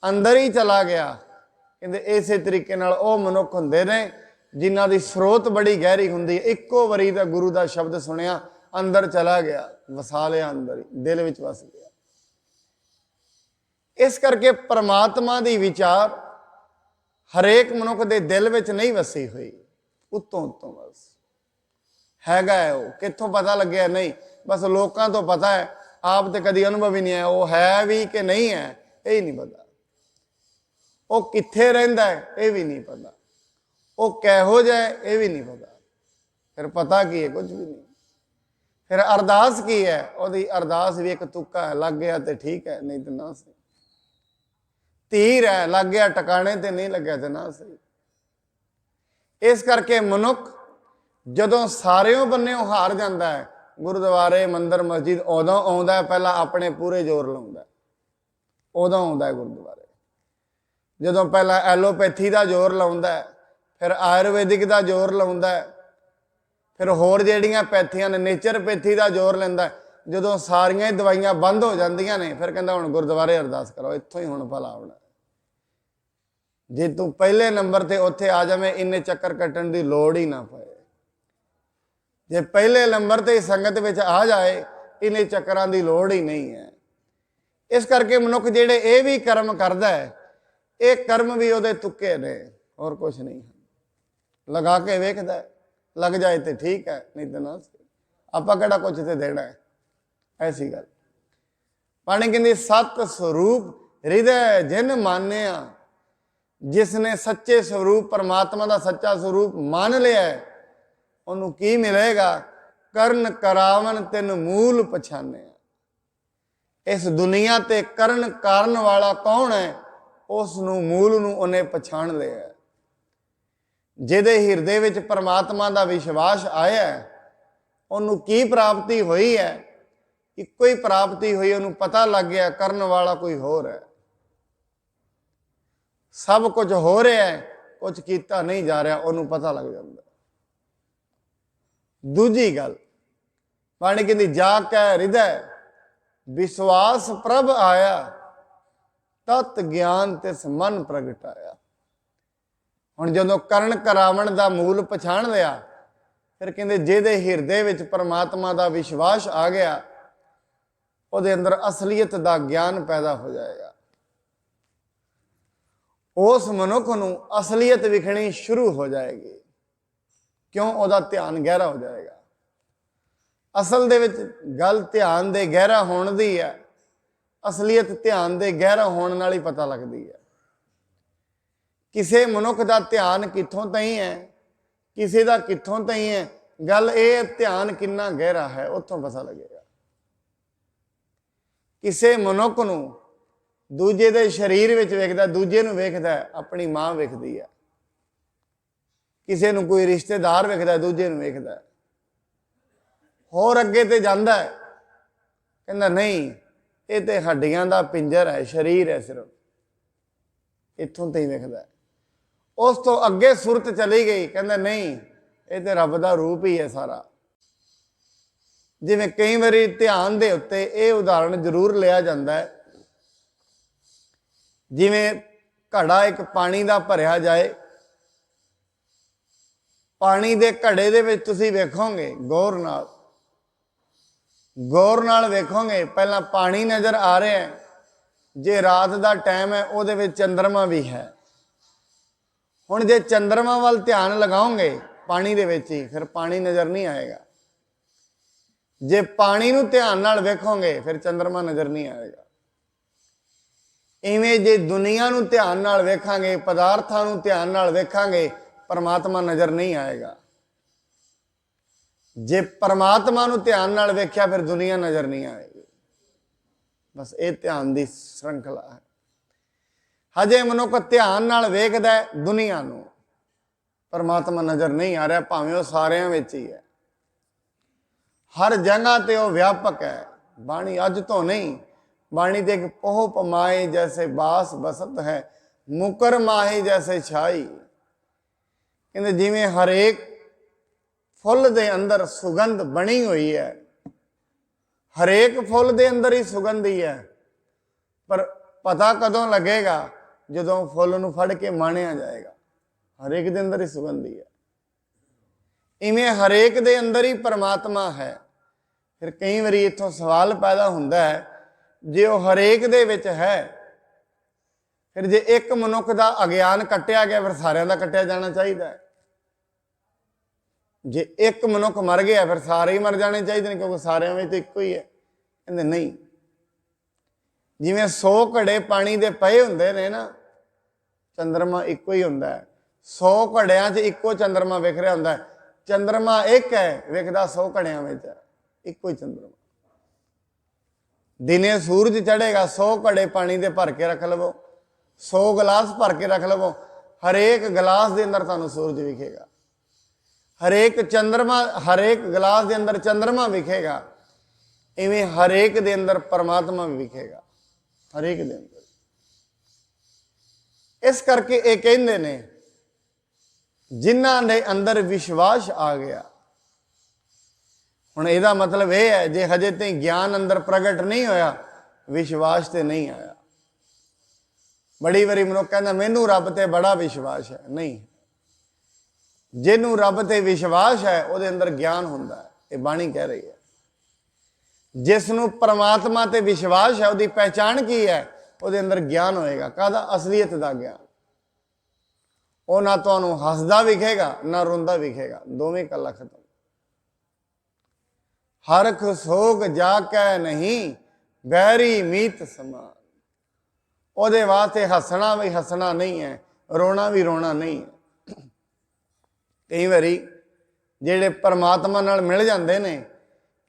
ਅੰਦਰ ਹੀ ਚਲਾ ਗਿਆ। ਕਹਿੰਦੇ ਇਸੇ ਤਰੀਕੇ ਨਾਲ ਉਹ ਮਨੁੱਖ ਹੁੰਦੇ ਨੇ ਜਿਨ੍ਹਾਂ ਦੀ ਸਰੋਤ ਬੜੀ ਗਹਿਰੀ ਹੁੰਦੀ ਹੈ। ਇੱਕੋ ਵਾਰੀ ਦਾ ਗੁਰੂ ਦਾ ਸ਼ਬਦ ਸੁਣਿਆ, ਅੰਦਰ ਚਲਾ ਗਿਆ, ਵਸਾ ਲਿਆ, ਅੰਦਰ ਹੀ ਦਿਲ ਵਿੱਚ ਵਸ ਗਿਆ। ਇਸ ਕਰਕੇ ਪਰਮਾਤਮਾ ਦੀ ਵਿਚਾਰ ਹਰੇਕ ਮਨੁੱਖ ਦੇ ਦਿਲ ਵਿੱਚ ਨਹੀਂ ਵਸੀ ਹੋਈ, ਉੱਤੋਂ ਬਸ ਹੈਗਾ ਹੈ। ਉਹ ਕਿੱਥੋਂ ਪਤਾ ਲੱਗਿਆ? ਨਹੀਂ, ਬਸ ਲੋਕਾਂ ਤੋਂ ਪਤਾ ਹੈ, ਆਪ ਤੇ ਕਦੀ ਅਨੁਭਵ ਹੀ ਨਹੀਂ ਹੈ। ਉਹ ਹੈ ਵੀ ਕਿ ਨਹੀਂ ਹੈ, ਇਹ ਹੀ ਨਹੀਂ ਪਤਾ। ਉਹ ਕਿੱਥੇ ਰਹਿੰਦਾ ਹੈ, ਇਹ ਵੀ ਨਹੀਂ ਪਤਾ। ਉਹ ਕਿਹੋ ਜਿਹਾ ਹੈ, ਇਹ ਵੀ ਨਹੀਂ ਪਤਾ। ਫਿਰ ਪਤਾ ਕੀ ਹੈ? ਕੁਝ ਵੀ ਨਹੀਂ। ਫਿਰ ਅਰਦਾਸ ਕੀ ਹੈ? ਉਹਦੀ ਅਰਦਾਸ ਵੀ ਇੱਕ ਤੁੱਕਾ ਹੈ, ਲੱਗ ਗਿਆ ਤੇ ਠੀਕ ਹੈ, ਨਹੀਂ ਤੇ ਨਾ ਸਹੀ। ਤੀਰ ਹੈ, ਲੱਗ ਗਿਆ ਟਿਕਾਣੇ ਤੇ, ਨਹੀਂ ਲੱਗਿਆ ਤੇ ਨਾ ਸਹੀ। ਇਸ ਕਰਕੇ ਮਨੁੱਖ ਜਦੋਂ ਸਾਰਿਓਂ ਬੰਨਿਓ ਹਾਰ ਜਾਂਦਾ ਹੈ, ਗੁਰਦੁਆਰੇ, ਮੰਦਿਰ, ਮਸਜਿਦ ਉਦੋਂ ਆਉਂਦਾ, ਪਹਿਲਾਂ ਆਪਣੇ ਪੂਰੇ ਜ਼ੋਰ ਲਾਉਂਦਾ, ਉਦੋਂ ਆਉਂਦਾ ਗੁਰਦੁਆਰੇ। ਜਦੋਂ ਪਹਿਲਾਂ ਐਲੋਪੈਥੀ ਦਾ ਜ਼ੋਰ ਲਾਉਂਦਾ, ਫਿਰ ਆਯੁਰਵੈਦਿਕ ਦਾ ਜ਼ੋਰ ਲਾਉਂਦਾ, ਫਿਰ ਹੋਰ ਜਿਹੜੀਆਂ ਪੈਥੀਆਂ ਨੇ, ਨੇਚਰਪੈਥੀ ਦਾ ਜ਼ੋਰ ਲੈਂਦਾ। ਜਦੋਂ ਸਾਰੀਆਂ ਹੀ ਦਵਾਈਆਂ ਬੰਦ ਹੋ ਜਾਂਦੀਆਂ ਨੇ, ਫਿਰ ਕਹਿੰਦਾ ਹੁਣ ਗੁਰਦੁਆਰੇ ਅਰਦਾਸ ਕਰੋ, ਇੱਥੋਂ ਹੀ ਹੁਣ ਭਲਾ ਆਉਣਾ। ਜੇ ਤੂੰ ਪਹਿਲੇ ਨੰਬਰ ਤੇ ਉੱਥੇ ਆ ਜਾਵੇਂ, ਇੰਨੇ ਚੱਕਰ ਕੱਟਣ ਦੀ ਲੋੜ ਹੀ ਨਾ ਪਏ। ਜੇ ਪਹਿਲੇ ਨੰਬਰ ਤੇ ਸੰਗਤ ਵਿੱਚ ਆ ਜਾਏ, ਇੰਨੇ ਚੱਕਰਾਂ ਦੀ ਲੋੜ ਹੀ ਨਹੀਂ ਹੈ। ਇਸ ਕਰਕੇ ਮਨੁੱਖ ਜਿਹੜੇ ਇਹ ਵੀ ਕਰਮ ਕਰਦਾ ਹੈ, ਇਹ ਕਰਮ ਵੀ ਉਹਦੇ ਤੁੱਕੇ ਨੇ, ਹੋਰ ਕੁਛ ਨਹੀਂ। ਲਗਾ ਕੇ ਵੇਖਦਾ, ਲੱਗ ਜਾਏ ਤੇ ਠੀਕ ਹੈ, ਨਹੀਂ ਤੇ ਨਾ। ਆਪਾਂ ਕਿਹੜਾ ਕੁਛ ਤੇ ਦੇਣਾ ਹੈ? ਐਸੀ ਗੱਲ। ਪਾਣੀ ਕਹਿੰਦੀ ਸਤ ਸਰੂਪ ਹਿਰਦੈ ਜਿਨ ਮਾਨਿਆ, ਜਿਸ ਨੇ ਸੱਚੇ ਸਰੂਪ ਪਰਮਾਤਮਾ ਦਾ ਸੱਚਾ ਸਰੂਪ ਮੰਨ ਲਿਆ, ਉਹਨੂੰ ਕੀ ਮਿਲੇਗਾ? ਕਰਨ ਕਰਾਵਨ ਤਿਨ ਮੂਲ ਪਛਾਨਿਆ। ਇਸ ਦੁਨੀਆ ਤੇ ਕਰਨ ਕਾਰਨ ਵਾਲਾ ਕੌਣ ਹੈ? ਉਸ ਨੂੰ, ਮੂਲ ਨੂੰ ਉਹਨੇ ਪਛਾਣ ਲਿਆ। ਜਿਹਦੇ ਹਿਰਦੇ ਵਿੱਚ ਪਰਮਾਤਮਾ ਦਾ ਵਿਸ਼ਵਾਸ ਆਇਆ, ਉਹਨੂੰ ਕੀ ਪ੍ਰਾਪਤੀ ਹੋਈ ਹੈ? ਇੱਕੋ ਹੀ ਪ੍ਰਾਪਤੀ ਹੋਈ, ਉਹਨੂੰ ਪਤਾ ਲੱਗ ਗਿਆ ਕਰਨ ਵਾਲਾ ਕੋਈ ਹੋਰ ਹੈ। ਸਭ ਕੁਝ ਹੋ ਰਿਹਾ ਹੈ, ਕੁਝ ਕੀਤਾ ਨਹੀਂ ਜਾ ਰਿਹਾ, ਉਹਨੂੰ ਪਤਾ ਲੱਗ ਜਾਂਦਾ। ਦੂਜੀ ਗੱਲ ਬਾਣੀ ਕਹਿੰਦੀ ਜਾ ਕੇ ਹਿਰਦੈ ਵਿਸ਼ਵਾਸ ਪ੍ਰਭ ਆਇਆ, ਤਤ ਗਿਆਨ ਤਿਸ ਮਨ ਪ੍ਰਗਟਾਇਆ। ਹੁਣ ਜਦੋਂ ਕਰਨ ਕਰਾਵਣ ਦਾ ਮੂਲ ਪਛਾਣ ਲਿਆ, ਫਿਰ ਕਹਿੰਦੇ ਜਿਹਦੇ ਹਿਰਦੇ ਵਿੱਚ ਪਰਮਾਤਮਾ ਦਾ ਵਿਸ਼ਵਾਸ ਆ ਗਿਆ, ਉਹਦੇ ਅੰਦਰ ਅਸਲੀਅਤ ਦਾ ਗਿਆਨ ਪੈਦਾ ਹੋ ਜਾਏਗਾ। ਉਸ ਮਨੁੱਖ ਨੂੰ ਅਸਲੀਅਤ ਵਿਖਣੀ ਸ਼ੁਰੂ ਹੋ ਜਾਏਗੀ। ਕਿਉਂ? ਉਹਦਾ ਧਿਆਨ ਗਹਿਰਾ ਹੋ ਜਾਏਗਾ। ਅਸਲ ਦੇ ਵਿੱਚ ਗੱਲ ਧਿਆਨ ਦੇ ਗਹਿਰਾ ਹੋਣ ਦੀ ਹੈ। ਅਸਲੀਅਤ ਧਿਆਨ ਦੇ ਗਹਿਰਾ ਹੋਣ ਨਾਲ ਹੀ ਪਤਾ ਲੱਗਦੀ ਹੈ। ਕਿਸੇ ਮਨੁੱਖ ਦਾ ਧਿਆਨ ਕਿੱਥੋਂ ਤਾਈਂ ਹੈ, ਕਿਸੇ ਦਾ ਕਿੱਥੋਂ ਤਾਈਂ ਹੈ, ਗੱਲ ਇਹ ਧਿਆਨ ਕਿੰਨਾ ਗਹਿਰਾ ਹੈ, ਉੱਥੋਂ ਪਤਾ ਲੱਗੇਗਾ। ਕਿਸੇ ਮਨੁੱਖ ਨੂੰ ਦੂਜੇ ਦੇ ਸਰੀਰ ਵਿੱਚ ਵੇਖਦਾ, ਦੂਜੇ ਨੂੰ ਵੇਖਦਾ, ਆਪਣੀ ਮਾਂ ਵੇਖਦੀ ਹੈ। ਕਿਸੇ ਨੂੰ ਕੋਈ ਰਿਸ਼ਤੇਦਾਰ ਵੇਖਦਾ, ਦੂਜੇ ਨੂੰ ਵੇਖਦਾ। ਹੋਰ ਅੱਗੇ ਤੇ ਜਾਂਦਾ ਹੈ, ਕਹਿੰਦਾ ਨਹੀਂ ਇਹ ਤੇ ਹੱਡੀਆਂ ਦਾ ਪਿੰਜਰ ਹੈ, ਸਰੀਰ ਹੈ ਸਿਰਫ, ਇੱਥੋਂ ਤੇ ਹੀ ਵੇਖਦਾ। ਉਸ ਤੋਂ ਅੱਗੇ ਸੁਰਤ ਚਲੀ ਗਈ, ਕਹਿੰਦਾ ਨਹੀਂ ਇਹ ਤੇ ਰੱਬ ਦਾ ਰੂਪ ਹੀ ਹੈ ਸਾਰਾ। ਜਿਵੇਂ ਕਈ ਵਾਰੀ ਧਿਆਨ ਦੇ ਉੱਤੇ ਇਹ ਉਦਾਹਰਣ ਜ਼ਰੂਰ ਲਿਆ ਜਾਂਦਾ ਹੈ, ਜਿਵੇਂ ਘੜਾ ਇੱਕ ਪਾਣੀ ਦਾ ਭਰਿਆ ਜਾਏ, ਪਾਣੀ ਦੇ ਘੜੇ ਦੇ ਵਿੱਚ ਤੁਸੀਂ ਵੇਖੋਗੇ ਗੌਰ ਨਾਲ ਵੇਖੋਗੇ, ਪਹਿਲਾਂ ਪਾਣੀ ਨਜ਼ਰ ਆ ਰਿਹਾ ਹੈ। ਜੇ ਰਾਤ ਦਾ ਟਾਈਮ ਹੈ, ਉਹਦੇ ਵਿੱਚ ਚੰਦਰਮਾ ਵੀ ਹੈ। ਹੁਣ ਜੇ ਚੰਦਰਮਾ ਵੱਲ ਧਿਆਨ ਲਗਾਓਗੇ ਪਾਣੀ ਦੇ ਵਿੱਚ ਹੀ, ਫਿਰ ਪਾਣੀ ਨਜ਼ਰ ਨਹੀਂ ਆਏਗਾ। ਜੇ ਪਾਣੀ ਨੂੰ ਧਿਆਨ ਨਾਲ ਵੇਖੋਗੇ, ਫਿਰ ਚੰਦਰਮਾ ਨਜ਼ਰ ਨਹੀਂ ਆਏਗਾ। ਇਵੇਂ ਜੇ ਦੁਨੀਆ ਨੂੰ ਧਿਆਨ ਨਾਲ ਵੇਖਾਂਗੇ, ਪਦਾਰਥਾਂ ਨੂੰ ਧਿਆਨ ਨਾਲ ਵੇਖਾਂਗੇ, ਪਰਮਾਤਮਾ ਨਜ਼ਰ ਨਹੀਂ ਆਏਗਾ। ਜੇ ਪਰਮਾਤਮਾ ਨੂੰ ਧਿਆਨ ਨਾਲ ਵੇਖਿਆ, ਫਿਰ ਦੁਨੀਆ ਨਜ਼ਰ ਨਹੀਂ ਆਏਗੀ। ਬਸ ਇਹ ਧਿਆਨ ਦੀ ਸ਼੍ਰृंखला ਹੈ। ਹਜੇ ਮਨੁੱਖ ਧਿਆਨ ਨਾਲ ਵੇਖਦਾ ਦੁਨੀਆ ਨੂੰ, ਪਰਮਾਤਮਾ ਨਜ਼ਰ ਨਹੀਂ ਆ ਰਿਹਾ, ਭਾਵੇਂ ਉਹ ਸਾਰਿਆਂ ਵਿੱਚ ਹੀ ਹੈ। ਹਰ ਜਗ੍ਹਾ ਤੇ ਉਹ ਵਿਆਪਕ ਹੈ। ਬਾਣੀ ਅੱਜ ਤੋਂ ਨਹੀਂ, ਬਾਣੀ ਦੇ ਇੱਕ ਪੋਹ ਪਮਾਏ ਜੈਸੇ ਬਾਸ ਬਸਤ ਹੈ, ਮੁਕਰ ਮਾਹੀ ਜੈਸੇ ਛਾਈ। ਕਹਿੰਦੇ ਜਿਵੇਂ ਹਰੇਕ ਫੁੱਲ ਦੇ ਅੰਦਰ ਸੁਗੰਧ ਬਣੀ ਹੋਈ ਹੈ, ਹਰੇਕ ਫੁੱਲ ਦੇ ਅੰਦਰ ਹੀ ਸੁਗੰਧ ਹੀ ਹੈ, ਪਰ ਪਤਾ ਕਦੋਂ ਲੱਗੇਗਾ? ਜਦੋਂ ਫੁੱਲ ਨੂੰ ਫੜ ਕੇ ਮਾਣਿਆ ਜਾਏਗਾ। ਹਰੇਕ ਦੇ ਅੰਦਰ ਹੀ ਸੁਗੰਧ ਹੀ ਹੈ। ਇਵੇਂ ਹਰੇਕ ਦੇ ਅੰਦਰ ਹੀ ਪਰਮਾਤਮਾ ਹੈ। ਫਿਰ ਕਈ ਵਾਰੀ ਇੱਥੋਂ ਸਵਾਲ ਪੈਦਾ ਹੁੰਦਾ ਹੈ, ਜੇ ਉਹ ਹਰੇਕ ਦੇ ਵਿੱਚ ਹੈ, ਫਿਰ ਜੇ ਇੱਕ ਮਨੁੱਖ ਦਾ ਅਗਿਆਨ ਕੱਟਿਆ ਗਿਆ, ਫਿਰ ਸਾਰਿਆਂ ਦਾ ਕੱਟਿਆ ਜਾਣਾ ਚਾਹੀਦਾ ਹੈ। ਜੇ ਇੱਕ ਮਨੁੱਖ ਮਰ ਗਿਆ, ਫਿਰ ਸਾਰੇ ਹੀ ਮਰ ਜਾਣੇ ਚਾਹੀਦੇ ਨੇ, ਕਿਉਂਕਿ ਸਾਰਿਆਂ ਵਿੱਚ ਤਾਂ ਇੱਕੋ ਹੀ ਹੈ। ਕਹਿੰਦੇ ਨਹੀਂ, ਜਿਵੇਂ 100 ਘੜੇ ਪਾਣੀ ਦੇ ਪਏ ਹੁੰਦੇ ਨੇ ਨਾ, ਚੰਦਰਮਾ ਇੱਕੋ ਹੀ ਹੁੰਦਾ ਹੈ। 100 ਘੜਿਆਂ 'ਚ ਇੱਕੋ ਚੰਦਰਮਾ ਵਿਖ ਰਿਹਾ ਹੁੰਦਾ ਹੈ। ਚੰਦਰਮਾ ਇੱਕ ਹੈ, ਵਿਖਦਾ 100 ਘੜਿਆਂ ਵਿੱਚ ਹੈ, ਇੱਕੋ ਹੀ ਚੰਦਰਮਾ। ਦਿਨੇ ਸੂਰਜ ਚੜ੍ਹੇਗਾ, 100 ਘੜੇ ਪਾਣੀ ਦੇ ਭਰ ਕੇ ਰੱਖ ਲਵੋ, 100 ਗਲਾਸ ਭਰ ਕੇ ਰੱਖ ਲਵੋ, ਹਰੇਕ ਗਲਾਸ ਦੇ ਅੰਦਰ ਤੁਹਾਨੂੰ ਸੂਰਜ ਵਿਖੇਗਾ। ਹਰੇਕ ਚੰਦਰਮਾ, ਹਰੇਕ ਗਲਾਸ ਦੇ ਅੰਦਰ ਚੰਦਰਮਾ ਵਿਖੇਗਾ। ਇਵੇਂ ਹਰੇਕ ਦੇ ਅੰਦਰ ਪਰਮਾਤਮਾ ਵੀ ਵਿਖੇਗਾ, ਹਰੇਕ ਦੇ ਅੰਦਰ। ਇਸ ਕਰਕੇ ਇਹ ਕਹਿੰਦੇ ਨੇ, ਜਿਨ੍ਹਾਂ ਦੇ ਅੰਦਰ ਵਿਸ਼ਵਾਸ ਆ ਗਿਆ। ਹੁਣ ਇਹਦਾ ਮਤਲਬ ਇਹ ਹੈ, ਜੇ ਹਜੇ ਤਾਈਂ ਗਿਆਨ ਅੰਦਰ ਪ੍ਰਗਟ ਨਹੀਂ ਹੋਇਆ, ਵਿਸ਼ਵਾਸ ਤੇ ਨਹੀਂ ਆਇਆ। ਬੜੀ ਵਾਰੀ ਮਨੁੱਖ ਕਹਿੰਦਾ ਮੈਨੂੰ ਰੱਬ ਤੇ ਬੜਾ ਵਿਸ਼ਵਾਸ ਹੈ। ਨਹੀਂ, ਜਿਹਨੂੰ ਰੱਬ ਤੇ ਵਿਸ਼ਵਾਸ ਹੈ, ਉਹਦੇ ਅੰਦਰ ਗਿਆਨ ਹੁੰਦਾ ਹੈ। ਇਹ ਬਾਣੀ ਕਹਿ ਰਹੀ ਹੈ। ਜਿਸ ਨੂੰ ਪਰਮਾਤਮਾ ਤੇ ਵਿਸ਼ਵਾਸ ਹੈ, ਉਹਦੀ ਪਹਿਚਾਣ ਕੀ ਹੈ? ਉਹਦੇ ਅੰਦਰ ਗਿਆਨ ਹੋਏਗਾ। ਕਾਹਦਾ? ਅਸਲੀਅਤ ਦਾ ਗਿਆਨ। ਉਹ ਨਾ ਤੁਹਾਨੂੰ ਹੱਸਦਾ ਵਿਖੇਗਾ, ਨਾ ਰੋਂਦਾ ਵਿਖੇਗਾ, ਦੋਵੇਂ ਇਕੱਲਾ ਖਤਮ। ਹਰਖ ਸੋਗ ਜਾ ਕੇ ਨਹੀਂ, ਬੈਰੀ ਮੀਤ ਸਮਾਨ। ਉਹਦੇ ਵਾਸਤੇ ਹੱਸਣਾ ਵੀ ਹੱਸਣਾ ਨਹੀਂ ਹੈ, ਰੋਣਾ ਵੀ ਰੋਣਾ ਨਹੀਂ ਹੈ। ਕਈ ਵਾਰੀ ਜਿਹੜੇ ਪਰਮਾਤਮਾ ਨਾਲ ਮਿਲ ਜਾਂਦੇ ਨੇ,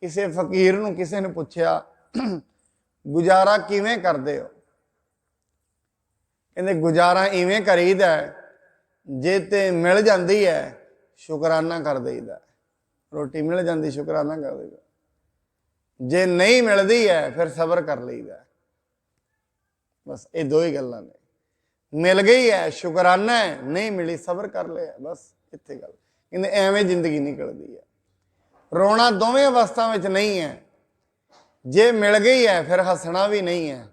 ਕਿਸੇ ਫਕੀਰ ਨੂੰ ਕਿਸੇ ਨੇ ਪੁੱਛਿਆ ਗੁਜ਼ਾਰਾ ਕਿਵੇਂ ਕਰਦੇ ਹੋ? ਕਹਿੰਦੇ ਗੁਜ਼ਾਰਾ ਇਵੇਂ ਕਰੀਦਾ, ਜੇ ਤੇ ਮਿਲ ਜਾਂਦੀ ਹੈ ਸ਼ੁਕਰਾਨਾ ਕਰ ਦਈਦਾ। ਰੋਟੀ ਮਿਲ ਜਾਂਦੀ, ਸ਼ੁਕਰਾਨਾ ਕਰ ਦਈਦਾ। जे नहीं मिलती है फिर सबर कर लईदा। बस ये दो ही गल्लां ने। मिल गई है शुकराना है, नहीं मिली सबर कर लिया, बस इत्थे गल। कहते एवें जिंदगी निकलती है। रोना दोवें अवस्था में नहीं है। जे मिल गई है फिर हसना भी नहीं है,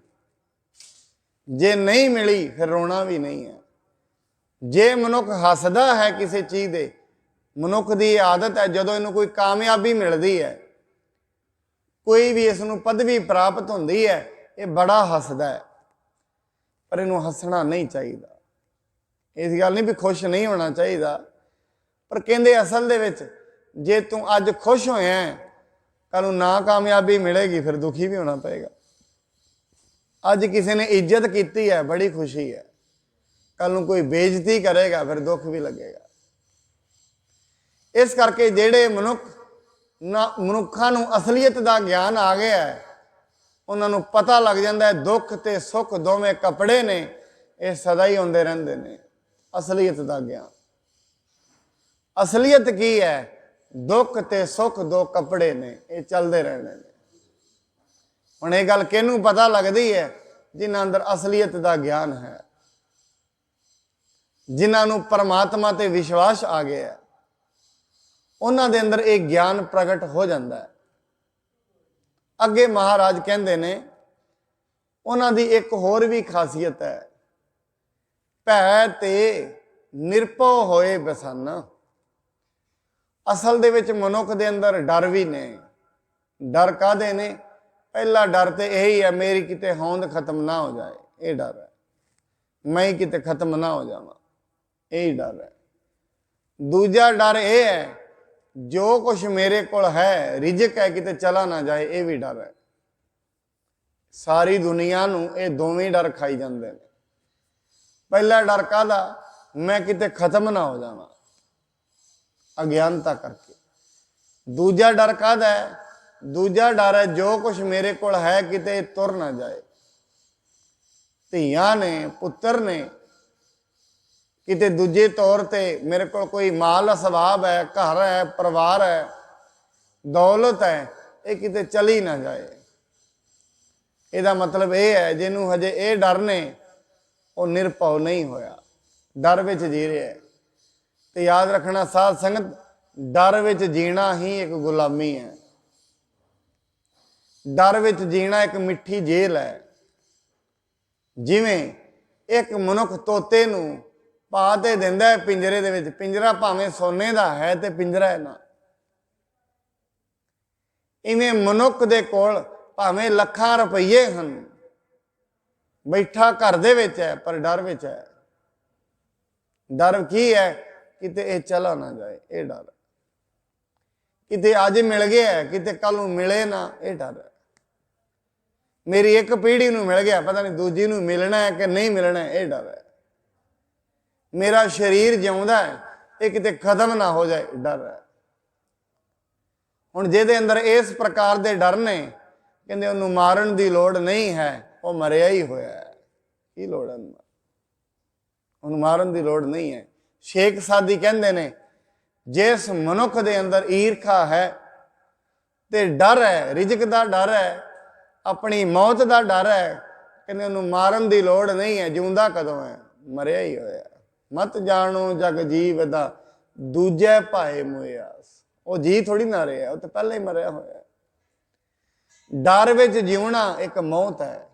जे नहीं मिली फिर रोना भी नहीं है। जे मनुख हसदा है किसी चीज़ दे, मनुख की आदत है जदों इनू कोई कामयाबी मिलती है, कोई भी इसनू पदवी प्राप्त होती है, ये बड़ा हसदा है। पर इनू हसना नहीं चाहिए। इस गल नहीं भी खुश नहीं होना चाहिए, पर कहते असल दे विच जे तू अज खुश होया कल ना कामयाबी मिलेगी फिर दुखी भी होना पएगा। अज किसी ने इज्जत की है, बड़ी खुशी है, कल कोई बेइज्जती करेगा फिर दुख भी लगेगा। इस करके जेड़े मनुखा असलीयत का ज्ञान आ गया है, उन्होंने पता लग जाता है दुख ते सुख दोवें कपड़े ने, ये सदा ही आते रहते हैं। असलीयत का ज्ञान, असलीयत की है, दुख ते सुख दो कपड़े ने, ये चलते रहने। हुण ये गल किहनूं पता लगती है? जिन्हां अंदर असलीयत का ज्ञान है, जिन्होंने परमात्मा ते विश्वास आ गया है, उन्हां दे अंदर एक ज्ञान प्रगट हो जाता है। अगे महाराज कहते ने उन्हां दी एक होर भी खासियत है, भै ते निरभउ होए बसाना। असल दे विच मनुख दे अंदर डर भी ने। डर काहदे ने? पहला डर तो यही है, मेरी किते होंद खत्म ना हो जाए, ये डर है। मैं किते खत्म ना हो जावा, यही डर है। दूजा डर यह है, जो कुछ मेरे को है रिजक है किते चला ना जाए, ये भी डर है। सारी दुनिया नूं ये दोवें डर खाई जाते हैं। पहला डर काहदा? मैं किते खत्म ना हो जावा, अज्ञानता करके। दूजा डर काहदा है? दूजा डर है जो कुछ मेरे को है किते तुर ना जाए। धीआं ने, पुत्र ने, किते दूजे तौर ते मेरे को कोई माल असबाब है, घर है, परिवार है, दौलत है, ये किते चली ना जाए। ਇਹਦਾ मतलब यह है जिन्हों हजे ये डर ने वो निरभउ नहीं होया, डर विच जी रहा है। तो याद रखना साध संगत, डर विच जीना ही एक गुलामी है। डर विच जीना एक मिठी जेल है। जिवें एक मनुख तोते नूं पा ते दिंदा है पिंजरे दे विच, पिंजरा भावें सोने का है तो पिंजरा है ना। इवें मनुख दे कोल भावें लखां रुपये हैं, बैठा घर दे विच है पर डर विच है। डर की है? किते ये चला ना जाए, ये डर है। किते अज मिल गया है किते कल नूं मिले ना, ये डर है। मेरी एक पीढ़ी नूं मिल गया, पता नहीं दूजी नूं मिलना है कि नहीं मिलना है, ये डर है। मेरा शरीर जिउंदा है, ये किते खत्म ना हो जाए, डर है। हुण जिहदे अंदर इस प्रकार के डर ने, कहते उन्होंने मारन की लोड़ नहीं है, वो मरिया ही होया है। की लोड़ है उन्होंने मारन की लोड़ नहीं है। शेख सादी कहते ने जिस मनुख के अंदर ईर्खा है तो डर है, रिजक का डर है, अपनी मौत का डर है, कहते उन्होंने मारन की लोड़ नहीं है, जिउंदा कदों है, मरिया ही होया। मत जानो जग जीव दा दूजे भाए मोयास। वो जी थोड़ी ना रहा, वो तो पहले ही मरिया होया। डर विच जीवना एक मौत है।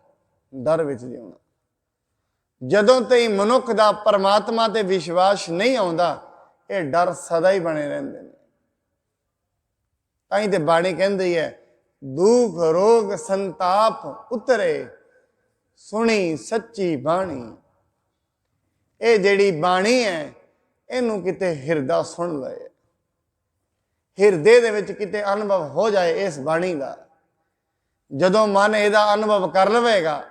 डर विच जीवना, जदों तई मनुख का परमात्मा ते विश्वास नहीं आता, ये डर सदा ही बने रहते हैं। ताई ते बाणी कहती है, दुख रोग संताप उतरे सुनी सच्ची बाणी। ये जिहड़ी बाणी है, इनू किते हिरदा सुन ले, हिरदे दे विच किते अनुभव हो जाए इस बाणी का। जदों मन इहदा अनुभव कर लवेगा,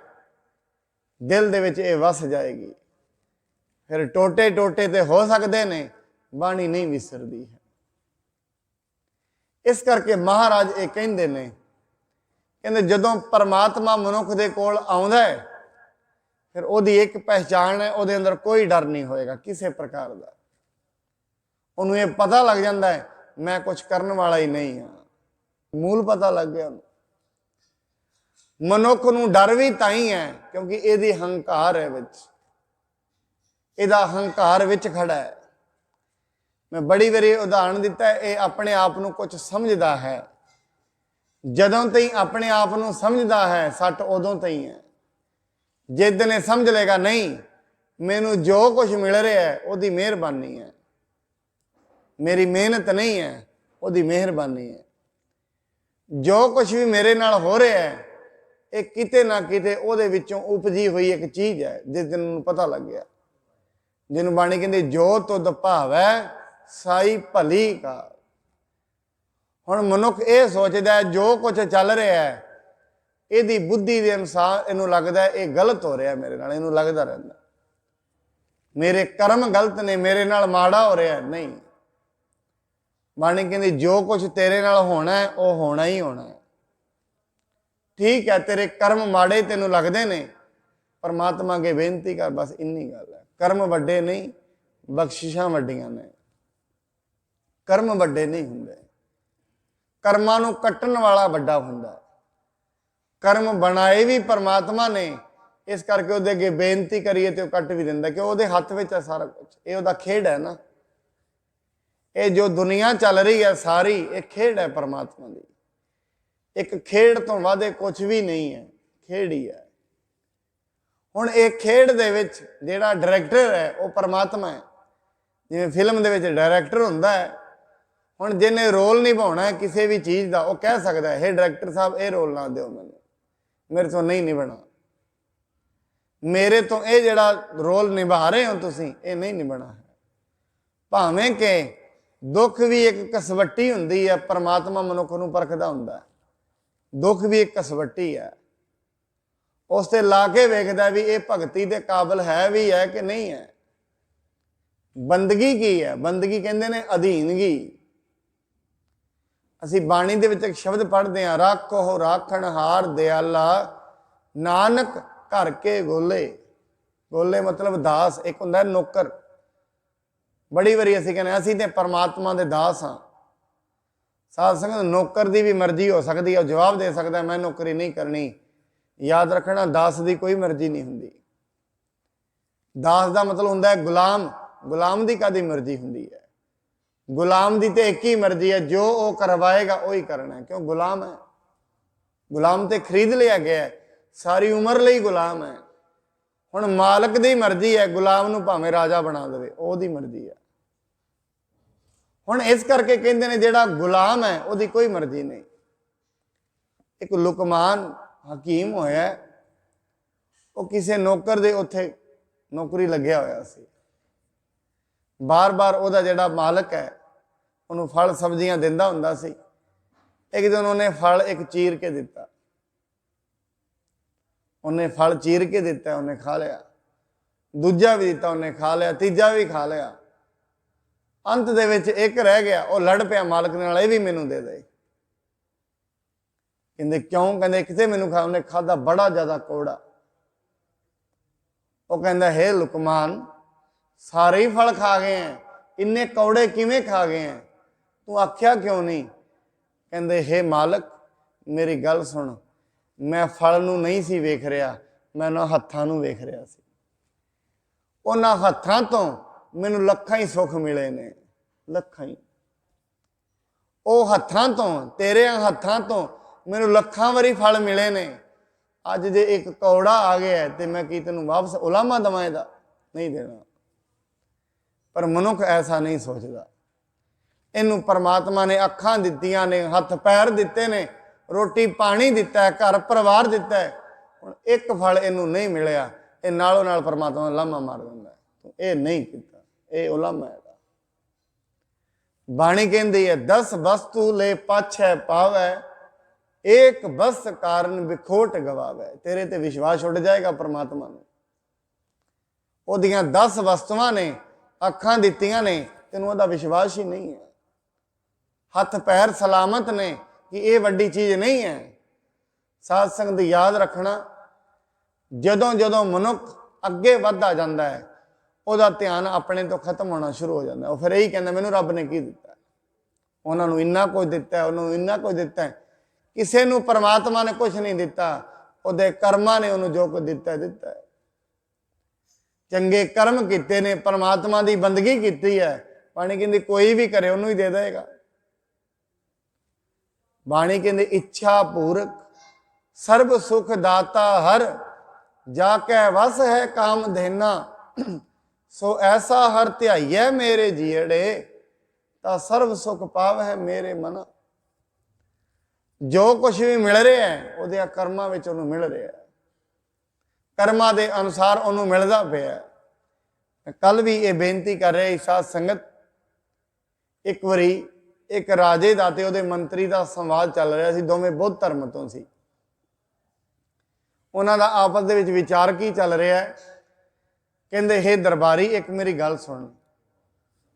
दिल दे विच ये वस जाएगी। फिर टोटे टोटे ते हो सकते ने, बाणी नहीं विसरदी है। इस करके महाराज ये कहते ने, कहते जदों परमात्मा मनुख दे कोल आउंदा है, फिर ओदी एक पहचान है, ओदे अंदर कोई डर नहीं होएगा किसी प्रकार का। उन्होंने ये पता लग जाता है मैं कुछ करने वाला ही नहीं हाँ, मूल पता लग गया। ਮਨੁੱਖ ਨੂੰ ਡਰ ਵੀ ਤਾਂ ਹੀ ਹੈ ਕਿਉਂਕਿ ਇਹਦੀ ਹੰਕਾਰ ਹੈ ਵਿੱਚ, ਇਹਦਾ ਹੰਕਾਰ ਵਿੱਚ ਖੜਾ ਹੈ। ਮੈਂ ਬੜੀ ਵਾਰੀ ਉਦਾਹਰਣ ਦਿੱਤਾ, ਇਹ ਆਪਣੇ ਆਪ ਨੂੰ ਕੁਝ ਸਮਝਦਾ ਹੈ। ਜਦੋਂ ਤਾਈਂ ਆਪਣੇ ਆਪ ਨੂੰ ਸਮਝਦਾ ਹੈ ਸੱਟ ਉਦੋਂ ਤਾਈਂ ਹੈ। ਜਿਸ ਦਿਨ ਇਹ ਸਮਝ ਲੇਗਾ ਨਹੀਂ ਮੈਨੂੰ ਜੋ ਕੁਝ ਮਿਲ ਰਿਹਾ ਹੈ ਉਹਦੀ ਮਿਹਰਬਾਨੀ ਹੈ, ਮੇਰੀ ਮਿਹਨਤ ਨਹੀਂ ਹੈ, ਉਹਦੀ ਮਿਹਰਬਾਨੀ ਹੈ। ਜੋ ਕੁਝ ਵੀ ਮੇਰੇ ਨਾਲ ਹੋ ਰਿਹਾ ਹੈ ਇਹ ਕਿਤੇ ਨਾ ਕਿਤੇ ਉਹਦੇ ਵਿੱਚੋਂ ਉਪਜੀ ਹੋਈ ਇੱਕ ਚੀਜ਼ ਹੈ। ਜਿਸ ਦਿਨ ਨੂੰ ਪਤਾ ਲੱਗ ਗਿਆ, ਜਿਹਨੂੰ ਬਾਣੀ ਕਹਿੰਦੇ ਜੋ ਤੁਧ ਭਾਵੈ ਸਾਈ ਭਲੀ ਕਾ। ਹੁਣ ਮਨੁੱਖ ਇਹ ਸੋਚਦਾ ਹੈ ਜੋ ਕੁਝ ਚੱਲ ਰਿਹਾ ਹੈ ਇਹਦੀ ਬੁੱਧੀ ਦੇ ਅਨੁਸਾਰ ਇਹਨੂੰ ਲੱਗਦਾ ਇਹ ਗਲਤ ਹੋ ਰਿਹਾ ਮੇਰੇ ਨਾਲ, ਇਹਨੂੰ ਲੱਗਦਾ ਰਹਿੰਦਾ ਮੇਰੇ ਕਰਮ ਗਲਤ ਨੇ, ਮੇਰੇ ਨਾਲ ਮਾੜਾ ਹੋ ਰਿਹਾ। ਨਹੀਂ, ਬਾਣੀ ਕਹਿੰਦੀ ਜੋ ਕੁਝ ਤੇਰੇ ਨਾਲ ਹੋਣਾ ਹੈ ਉਹ ਹੋਣਾ ਹੀ ਹੋਣਾ ਹੈ। ਠੀਕ ਹੈ, ਤੇਰੇ ਕਰਮ ਮਾੜੇ ਤੈਨੂੰ ਲੱਗਦੇ ਨੇ, ਪਰਮਾਤਮਾ ਅੱਗੇ ਬੇਨਤੀ ਕਰ, ਬਸ ਇੰਨੀ ਗੱਲ ਹੈ। ਕਰਮ ਵੱਡੇ ਨਹੀਂ, ਬਖਸ਼ਿਸ਼ਾਂ ਵੱਡੀਆਂ ਨੇ। ਕਰਮ ਵੱਡੇ ਨਹੀਂ ਹੁੰਦੇ, ਕਰਮਾਂ ਨੂੰ ਕੱਟਣ ਵਾਲਾ ਵੱਡਾ ਹੁੰਦਾ। ਕਰਮ ਬਣਾਏ ਵੀ ਪਰਮਾਤਮਾ ਨੇ, ਇਸ ਕਰਕੇ ਉਹਦੇ ਅੱਗੇ ਬੇਨਤੀ ਕਰੀਏ ਤੇ ਉਹ ਕੱਟ ਵੀ ਦਿੰਦਾ, ਕਿ ਉਹਦੇ ਹੱਥ ਵਿੱਚ ਹੈ ਸਾਰਾ ਕੁਝ। ਇਹ ਉਹਦਾ ਖੇਡ ਹੈ ਨਾ। ਇਹ ਜੋ ਦੁਨੀਆ ਚੱਲ ਰਹੀ ਹੈ ਸਾਰੀ, ਇਹ ਖੇਡ ਹੈ ਪਰਮਾਤਮਾ ਦੀ। ਇੱਕ ਖੇਡ ਤੋਂ ਵੱਧ ਕੁਝ ਵੀ ਨਹੀਂ ਹੈ, ਖੇਡ ਹੀ ਹੈ। ਹੁਣ ਇਹ ਖੇਡ ਦੇ ਵਿੱਚ ਜਿਹੜਾ ਡਾਇਰੈਕਟਰ ਹੈ ਉਹ ਪਰਮਾਤਮਾ ਹੈ। ਜਿਵੇਂ ਫਿਲਮ ਦੇ ਵਿੱਚ ਡਾਇਰੈਕਟਰ ਹੁੰਦਾ ਹੈ, ਹੁਣ ਜਿਹਨੇ ਰੋਲ ਨਿਭਾਉਣਾ ਹੈ ਕਿਸੇ ਵੀ ਚੀਜ਼ ਦਾ, ਉਹ ਕਹਿ ਸਕਦਾ ਹੈ ਹੇ ਡਾਇਰੈਕਟਰ ਸਾਹਿਬ ਇਹ ਰੋਲ ਨਾ ਦਿਓ ਮੈਨੂੰ, ਮੇਰੇ ਤੋਂ ਨਹੀਂ ਨਿਭਣਾ, ਮੇਰੇ ਤੋਂ ਇਹ ਜਿਹੜਾ ਰੋਲ ਨਿਭਾ ਰਹੇ ਹੋ ਤੁਸੀਂ ਇਹ ਨਹੀਂ ਨਿਭਣਾ ਹੈ। ਭਾਵੇਂ ਕਿ ਦੁੱਖ ਵੀ ਇੱਕ ਕਸਵੱਟੀ ਹੁੰਦੀ ਹੈ, ਪਰਮਾਤਮਾ ਮਨੁੱਖ ਨੂੰ ਪਰਖਦਾ ਹੁੰਦਾ ਹੈ। ਦੁੱਖ ਵੀ ਇੱਕ ਕਸਵੱਟੀ ਹੈ, ਉਸ ਤੇ ਲਾ ਕੇ ਵੇਖਦਾ ਵੀ ਇਹ ਭਗਤੀ ਦੇ ਕਾਬਲ ਹੈ ਵੀ ਹੈ ਕਿ ਨਹੀਂ ਹੈ। ਬੰਦਗੀ ਕੀ ਹੈ? ਬੰਦਗੀ ਕਹਿੰਦੇ ਨੇ ਅਧੀਨਗੀ। ਅਸੀਂ ਬਾਣੀ ਦੇ ਵਿੱਚ ਇੱਕ ਸ਼ਬਦ ਪੜ੍ਹਦੇ ਹਾਂ, ਰਾਖੋ ਰਾਖਣ ਹਾਰ ਦਿਆਲਾ ਨਾਨਕ ਘਰ ਕੇ ਗੋਲੇ। ਗੋਲੇ ਮਤਲਬ ਦਾਸ, ਇੱਕ ਹੁੰਦਾ ਨੌਕਰ। ਬੜੀ ਵਾਰੀ ਅਸੀਂ ਕਹਿੰਦੇ ਅਸੀਂ ਤੇ ਪਰਮਾਤਮਾ ਦੇ ਦਾਸ ਹਾਂ। ਸਾਧ ਸੰਗਤ, ਨੌਕਰ ਦੀ ਵੀ ਮਰਜ਼ੀ ਹੋ ਸਕਦੀ ਹੈ, ਉਹ ਜਵਾਬ ਦੇ ਸਕਦਾ ਮੈਂ ਨੌਕਰੀ ਨਹੀਂ ਕਰਨੀ। ਯਾਦ ਰੱਖਣਾ, ਦਾਸ ਦੀ ਕੋਈ ਮਰਜ਼ੀ ਨਹੀਂ ਹੁੰਦੀ। ਦਾਸ ਦਾ ਮਤਲਬ ਹੁੰਦਾ ਹੈ ਗੁਲਾਮ। ਗੁਲਾਮ ਦੀ ਕਾਹਦੀ ਮਰਜ਼ੀ ਹੁੰਦੀ ਹੈ? ਗੁਲਾਮ ਦੀ ਤੇ ਇੱਕ ਹੀ ਮਰਜ਼ੀ ਹੈ, ਜੋ ਉਹ ਕਰਵਾਏਗਾ ਉਹੀ ਕਰਨਾ ਹੈ, ਕਿਉਂ ਗੁਲਾਮ ਹੈ। ਗੁਲਾਮ ਤੇ ਖਰੀਦ ਲਿਆ ਗਿਆ, ਸਾਰੀ ਉਮਰ ਲਈ ਗੁਲਾਮ ਹੈ। ਹੁਣ ਮਾਲਕ ਦੀ ਮਰਜ਼ੀ ਹੈ, ਗੁਲਾਮ ਨੂੰ ਭਾਵੇਂ ਰਾਜਾ ਬਣਾ ਦੇਵੇ, ਉਹਦੀ ਮਰਜ਼ੀ ਹੈ। ਹੁਣ ਇਸ ਕਰਕੇ ਕਹਿੰਦੇ ਨੇ ਜਿਹੜਾ ਗੁਲਾਮ ਹੈ ਉਹਦੀ ਕੋਈ ਮਰਜ਼ੀ ਨਹੀਂ। ਇੱਕ ਲੁਕਮਾਨ ਹਕੀਮ ਹੋਇਆ, ਉਹ ਕਿਸੇ ਨੌਕਰ ਦੇ ਉੱਥੇ ਨੌਕਰੀ ਲੱਗਿਆ ਹੋਇਆ ਸੀ। ਬਾਰ-ਬਾਰ ਉਹਦਾ ਜਿਹੜਾ ਮਾਲਕ ਹੈ ਉਹਨੂੰ ਫਲ ਸਬਜ਼ੀਆਂ ਦਿੰਦਾ ਹੁੰਦਾ ਸੀ। ਇੱਕ ਦਿਨ ਉਹਨੇ ਫਲ ਇੱਕ ਚੀਰ ਕੇ ਦਿੱਤਾ, ਉਹਨੇ ਫਲ ਚੀਰ ਕੇ ਦਿੱਤਾ, ਉਹਨੇ ਖਾ ਲਿਆ। ਦੂਜਾ ਵੀ ਦਿੱਤਾ, ਉਹਨੇ ਖਾ ਲਿਆ। ਤੀਜਾ ਵੀ ਖਾ ਲਿਆ। ਅੰਤ ਦੇ ਵਿੱਚ ਇੱਕ ਰਹਿ ਗਿਆ, ਉਹ ਲੜ ਪਿਆ ਮਾਲਕ ਨਾਲ, ਇਹ ਵੀ ਮੈਨੂੰ ਦੇ ਦੇ। ਕਹਿੰਦੇ ਕਿਉਂ? ਕਹਿੰਦੇ ਕਿਤੇ ਮੈਨੂੰ ਖਾ। ਉਹਨੇ ਖਾਧਾ, ਬੜਾ ਜ਼ਿਆਦਾ ਕੌੜਾ। ਉਹ ਕਹਿੰਦਾ ਹੇ ਲੁਕਮਾਨ, ਸਾਰੇ ਹੀ ਫਲ ਖਾ ਗਏ ਹੈ, ਇੰਨੇ ਕੌੜੇ ਕਿਵੇਂ ਖਾ ਗਏ ਹੈ? ਤੂੰ ਆਖਿਆ ਕਿਉਂ ਨਹੀਂ? ਕਹਿੰਦੇ ਹੇ ਮਾਲਕ ਮੇਰੀ ਗੱਲ ਸੁਣ, ਮੈਂ ਫਲ ਨੂੰ ਨਹੀਂ ਸੀ ਵੇਖ ਰਿਹਾ, ਮੈਂ ਉਹਨਾਂ ਹੱਥਾਂ ਨੂੰ ਵੇਖ ਰਿਹਾ ਸੀ। ਉਹਨਾਂ ਹੱਥਾਂ ਤੋਂ ਮੈਨੂੰ ਲੱਖਾਂ ਹੀ ਸੁੱਖ ਮਿਲੇ ਨੇ, ਲੱਖਾਂ ਹੀ। ਉਹ ਹੱਥਾਂ ਤੋਂ, ਤੇਰੇ ਹੱਥਾਂ ਤੋਂ ਮੈਨੂੰ ਲੱਖਾਂ ਵਾਰੀ ਫਲ ਮਿਲੇ ਨੇ। ਅੱਜ ਜੇ ਇੱਕ ਕੌੜਾ ਆ ਗਿਆ ਤੇ ਮੈਂ ਕੀ ਤੈਨੂੰ ਵਾਪਸ ਉਲਾਮਾ ਦੇਵਾਂ? ਇਹਦਾ ਨਹੀਂ ਦੇਣਾ। ਪਰ ਮਨੁੱਖ ਐਸਾ ਨਹੀਂ ਸੋਚਦਾ। ਇਹਨੂੰ ਪਰਮਾਤਮਾ ਨੇ ਅੱਖਾਂ ਦਿੱਤੀਆਂ ਨੇ, ਹੱਥ ਪੈਰ ਦਿੱਤੇ ਨੇ, ਰੋਟੀ ਪਾਣੀ ਦਿੱਤਾ ਹੈ, ਘਰ ਪਰਿਵਾਰ ਦਿੱਤਾ ਹੈ। ਹੁਣ ਇੱਕ ਫਲ ਇਹਨੂੰ ਨਹੀਂ ਮਿਲਿਆ, ਇਹ ਨਾਲੋਂ ਨਾਲ ਪਰਮਾਤਮਾ ਲਾਮਾ ਮਾਰ ਦਿੰਦਾ, ਤੂੰ ਇਹ ਨਹੀਂ ਕੀਤਾ, ਇਹ ਉਲਾਮਾ ਹੈ। ਬਾਣੀ ਕਹਿੰਦੀ ਹੈ 10 ਵਸਤੂ ਲੈ ਪਾਛੈ ਪਾਵੈ, ਇੱਕ ਬਸ ਕਾਰਨ ਵਿਖੋਟ ਗਵਾਵੈ। ਤੇਰੇ ਤੇ ਵਿਸ਼ਵਾਸ ਉੱਡ ਜਾਏਗਾ ਪਰਮਾਤਮਾ ਨੂੰ। ਉਹਦੀਆਂ 10 ਵਸਤੂਆਂ ਨੇ, ਅੱਖਾਂ ਦਿੱਤੀਆਂ ਨੇ, ਤੈਨੂੰ ਉਹਦਾ ਵਿਸ਼ਵਾਸ ਹੀ ਨਹੀਂ ਹੈ। ਹੱਥ ਪੈਰ ਸਲਾਮਤ ਨੇ ਕਿ ਇਹ ਵੱਡੀ ਚੀਜ਼ ਨਹੀਂ ਹੈ। ਸਾਧ ਸੰਗਤ ਯਾਦ ਰੱਖਣਾ, ਜਦੋਂ ਜਦੋਂ ਮਨੁੱਖ ਅੱਗੇ ਵੱਧਦਾ ਜਾਂਦਾ ਹੈ ਉਹਦਾ ਧਿਆਨ ਆਪਣੇ ਤੋਂ ਖਤਮ ਹੋਣਾ ਸ਼ੁਰੂ ਹੋ ਜਾਂਦਾ। ਉਹ ਫਿਰ ਇਹੀ ਕਹਿੰਦਾ ਮੈਨੂੰ ਰੱਬ ਨੇ ਕੀ ਦਿੱਤਾ, ਉਹਨਾਂ ਨੂੰ ਇੰਨਾ ਕੁਝ ਦਿੱਤਾ, ਉਹਨਾਂ ਨੂੰ ਇੰਨਾ ਕੁਝ ਦਿੱਤਾ। ਕਿਸੇ ਨੂੰ ਪਰਮਾਤਮਾ ਨੇ ਕੁਝ ਨਹੀਂ ਦਿੱਤਾ। ਉਹਦੇ ਕਰਮਾਂ ਨੇ ਉਹਨੂੰ ਜੋ ਕੁਝ ਦਿੱਤਾ ਦਿੱਤਾ। ਚੰਗੇ ਕਰਮ ਕੀਤੇ ਨੇ, परमात्मा की बंदगी की है, बाणी कहती कोई भी करे ਉਹਨੂੰ ही दे देगा। बाणी कहती इच्छा पूरक सर्व सुख दाता हर, जाके वस है काम देना, सो ऐसा हर ध्याइए मेरे जीड़े, ता सर्व सुख पाव है मेरे मना। जो कुछ भी मिल रहा है ਉਹਦੇ ਕਰਮਾਂ ਵਿੱਚ ਉਹਨੂੰ ਮਿਲ ਰਿਹਾ ਹੈ, ਕਰਮਾਂ ਦੇ ਅਨੁਸਾਰ ਉਹਨੂੰ ਮਿਲਦਾ ਪਿਆ। ਕੱਲ ਵੀ ਇਹ ਬੇਨਤੀ ਕਰ ਰਿਹਾ ਸਾਧ ਸੰਗਤ, ਇੱਕ ਵਾਰੀ ਇੱਕ ਰਾਜੇ ਦਾ ਤੇ ਉਹਦੇ ਮੰਤਰੀ ਦਾ ਸੰਵਾਦ ਚੱਲ ਰਿਹਾ ਸੀ, ਦੋਵੇਂ ਬੁੱਧ ਧਰਮ ਤੋਂ ਸੀ। ਉਹਨਾਂ ਦਾ ਆਪਸ ਦੇ ਵਿੱਚ ਵਿਚਾਰ ਕੀ ਚੱਲ ਰਿਹਾ ਹੈ, ਕਹਿੰਦੇ ਹੇ ਦਰਬਾਰੀ ਇੱਕ ਮੇਰੀ ਗੱਲ ਸੁਣ,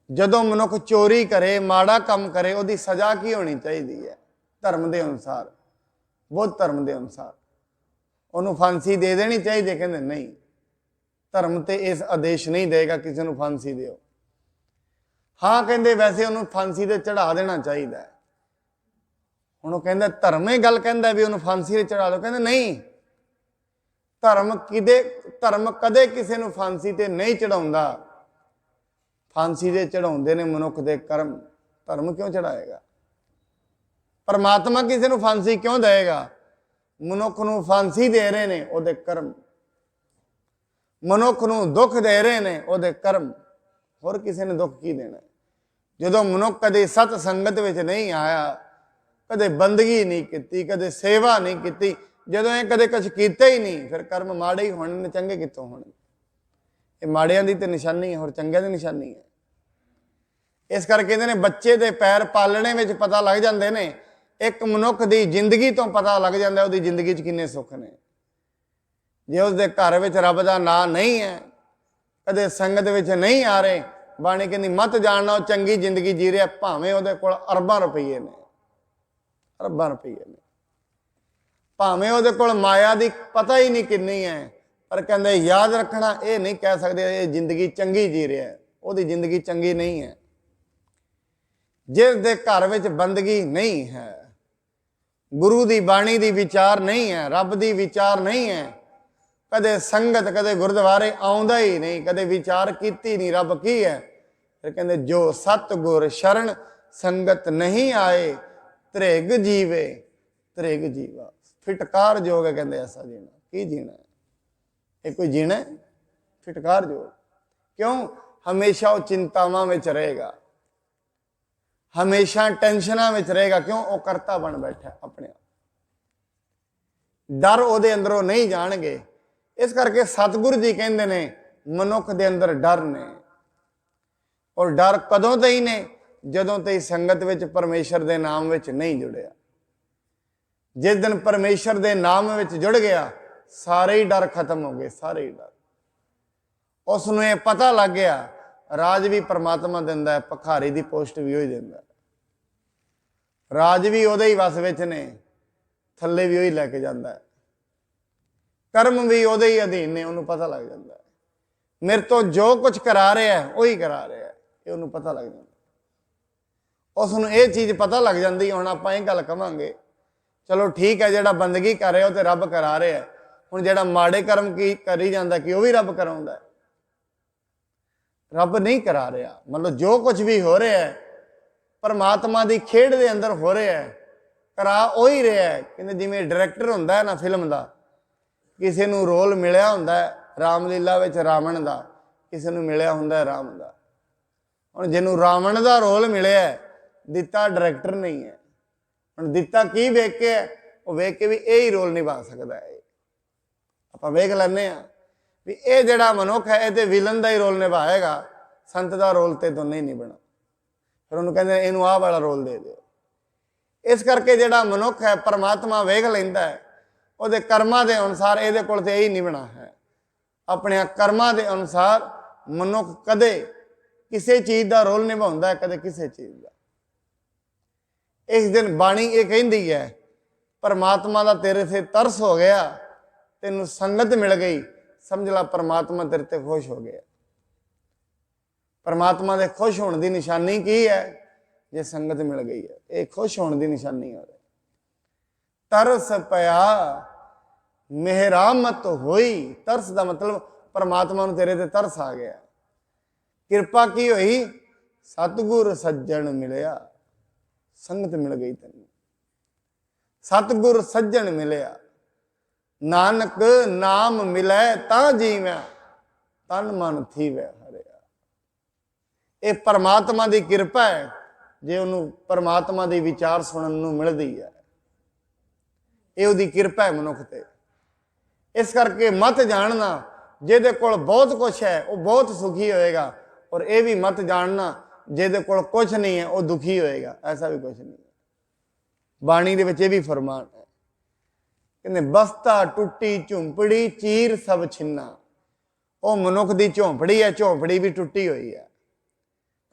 ਜਦੋਂ ਮਨੁੱਖ ਚੋਰੀ ਕਰੇ ਮਾੜਾ ਕੰਮ ਕਰੇ ਉਹਦੀ ਸਜ਼ਾ ਕੀ ਹੋਣੀ ਚਾਹੀਦੀ ਹੈ ਧਰਮ ਦੇ ਅਨੁਸਾਰ, ਬੁੱਧ ਧਰਮ ਦੇ ਅਨੁਸਾਰ ਉਹਨੂੰ ਫਾਂਸੀ ਦੇ ਦੇਣੀ ਚਾਹੀਦੀ। ਕਹਿੰਦੇ ਨਹੀਂ, ਧਰਮ ਤੇ ਇਸ ਆਦੇਸ਼ ਨਹੀਂ ਦੇਗਾ ਕਿਸੇ ਨੂੰ ਫਾਂਸੀ ਦਿਓ। ਹਾਂ ਕਹਿੰਦੇ ਵੈਸੇ ਉਹਨੂੰ ਫਾਂਸੀ ਤੇ ਚੜਾ ਦੇਣਾ ਚਾਹੀਦਾ ਹੈ। ਹੁਣ ਉਹ ਕਹਿੰਦਾ ਧਰਮ ਇਹ ਗੱਲ ਕਹਿੰਦਾ ਵੀ ਉਹਨੂੰ ਫਾਂਸੀ ਤੇ ਚੜਾ ਦਿਓ, ਕਹਿੰਦੇ ਨਹੀਂ, ਧਰਮ ਕਦੇ ਕਿਸੇ ਨੂੰ ਫਾਂਸੀ ਤੇ ਨਹੀਂ ਚੜਾਉਂਦਾ। ਫਾਂਸੀ ਤੇ ਚੜਾਉਂਦੇ ਨੇ ਮਨੁੱਖ ਦੇ ਕਰਮ, ਧਰਮ ਕਿਉਂ ਚੜਾਏਗਾ? परमात्मा किसी को फांसी क्यों देगा? मनुख को फांसी दे रहे ने ਉਹਦੇ कर्म, मनुख को दुख दे रहे ने ਉਹਦੇ कर्म, होर किसी ने दुख की देना? जो मनुख कदे सत संगत विच नहीं आया, कदे बंदगी नहीं की, कदे सेवा नहीं की, जो ये कदे कुछ किया ही नहीं, फिर कर्म माड़े ही होने ने, चंगे कितों होने? ये माड़ियां दी ते निशानी है, होर चंगियां दी निशानी है। इस करके कहते ने बच्चे दे पैर पालने में पता लग जाते हैं, एक मनुख की जिंदगी तो पता लग जाता है उसकी जिंदगी किन्ने सुख ने। जे उसके घर में रब का नाम नहीं है, कदे संगत में नहीं आ रहे, बाणी कहती मत जानना चंगी जिंदगी जी रहा, भावें वो अरबां रुपये ने, अरबां रुपये ने, भावें वो माया की पता ही नहीं किन्नी है, पर कहते याद रखना ये नहीं कह सकते ये जिंदगी चंगी जी रहा है, वो जिंदगी चंगी नहीं है। जिस दे घर में बंदगी नहीं है, गुरु की बाणी की विचार नहीं है, रब की विचार नहीं है, कदे संगत कदे गुरुद्वारे आउंदा ही नहीं, कदे विचार कीती नहीं रब की है, फिर कहते जो सतगुर शरण संगत नहीं आए, त्रिग जीवे त्रिग जीवा। फिटकार जोग है कहते ऐसा जीना, की जीना है? ये कोई जीना है? फिटकार जोग क्यों? हमेशा वो चिंतावां में रहेगा, हमेशा टेंशना में रहेगा। क्यों? वो करता बन बैठा अपने आप, डर वो अंदरों नहीं जाणगे। इस करके सतगुरु जी कहते ने मनुख के अंदर डर ने, और डर कदों तई ने? जदों तई संगत विच परमेश्वर के नाम विच नहीं जुड़िया। जिस दिन परमेश्वर के नाम विच जुड़ गया, सारे ही डर खत्म हो गए, सारे ही डर। उसनूं ये पता लग गया राज भी परमात्मा दिंदा है, भखारी की पोस्ट भी वही दिंदा है, राज भी उहदे ही वस विच ने, थल्ले भी वही लैके जांदा है, कर्म भी उहदे ही अधीन ने, उन्होंने पता लग जाता है। मेरे तो जो कुछ करा रहा है वही करा रहा है, ये उन्होंने पता लग जाता। उसनूं ये चीज़ पता लग जाती। हुण आपां ये गल कहांगे चलो ठीक है, जिहड़ा बंदगी कर रहा तो रब करा रहा है, हुण जिहड़ा माड़े कर्म की करी जाता कि वह भी रब कराउंदा है? रब नहीं करा रहा। मतलब जो कुछ भी हो रहा है परमात्मा की खेड के अंदर हो रहा है, करा उ ही रहा है। कहते जिवें डायरैक्टर हुंदा है ना फिल्म का, किसी नूं रोल मिलिया हुंदा है रामलीला विच रावण का, किसी नूं मिलिया हुंदा है राम का। हुण जिन्हों रावण का रोल मिलिया है, दिता डायरैक्टर नहीं है, हुण दिता की वेख के? वो वेख के भी यही रोल निभा सकता है। आपां वेख लैंदे आ भी ये जिहड़ा मनुख है ये विलन का ही रोल निभाएगा, संत का रोल तो नहीं निभना। फिर उन्होंने कहते इनू आह वाला रोल दे दो। इस करके जिहड़ा मनुख है परमात्मा वेख लैंदा है, वो कर्मां के अनुसार ये कोल ते यही निभना है। अपने कर्मां के अनुसार मनुख कदे किसी चीज़ का रोल निभाउंदा है, कदे किसी चीज़ का। इस दिन बाणी ये कहती है परमात्मा का तेरे से तरस हो गया, तेनू संगत मिल गई, समझ ला परमात्मा तेरे ते खुश हो गया। परमात्मा के खुश होने की निशानी की है? जे संगत मिल गई है, ये खुश होने की निशानी है। तरस पया मेहरामत होई, तरस का मतलब परमात्मा नूं तेरे ते तरस आ गया। किरपा की होई, सतगुर सज्जन मिलिया, संगत मिल गई तेन, सतगुर सज्जन मिलिया। नानक नाम मिलै तां जीवै, तन मन थीवै हरिया। ये परमात्मा की किरपा है जे उन्होंने परमात्मा की विचार सुनने नूं मिलदी है, ये उहदी किरपा है मनुख ते। इस करके मत जानना जिहदे कोल बहुत कुछ है वह बहुत सुखी होएगा, और यह भी मत जानना जिहदे कोल कुछ नहीं है वह दुखी होएगा, ऐसा भी कुछ नहीं है। बाणी दे विच ये भी फरमान है, कहते बस्ता टुटी झुंपड़ी चीर सब छिन्ना। वह मनुख की झोंपड़ी है, झोंपड़ी भी टुटी हुई है,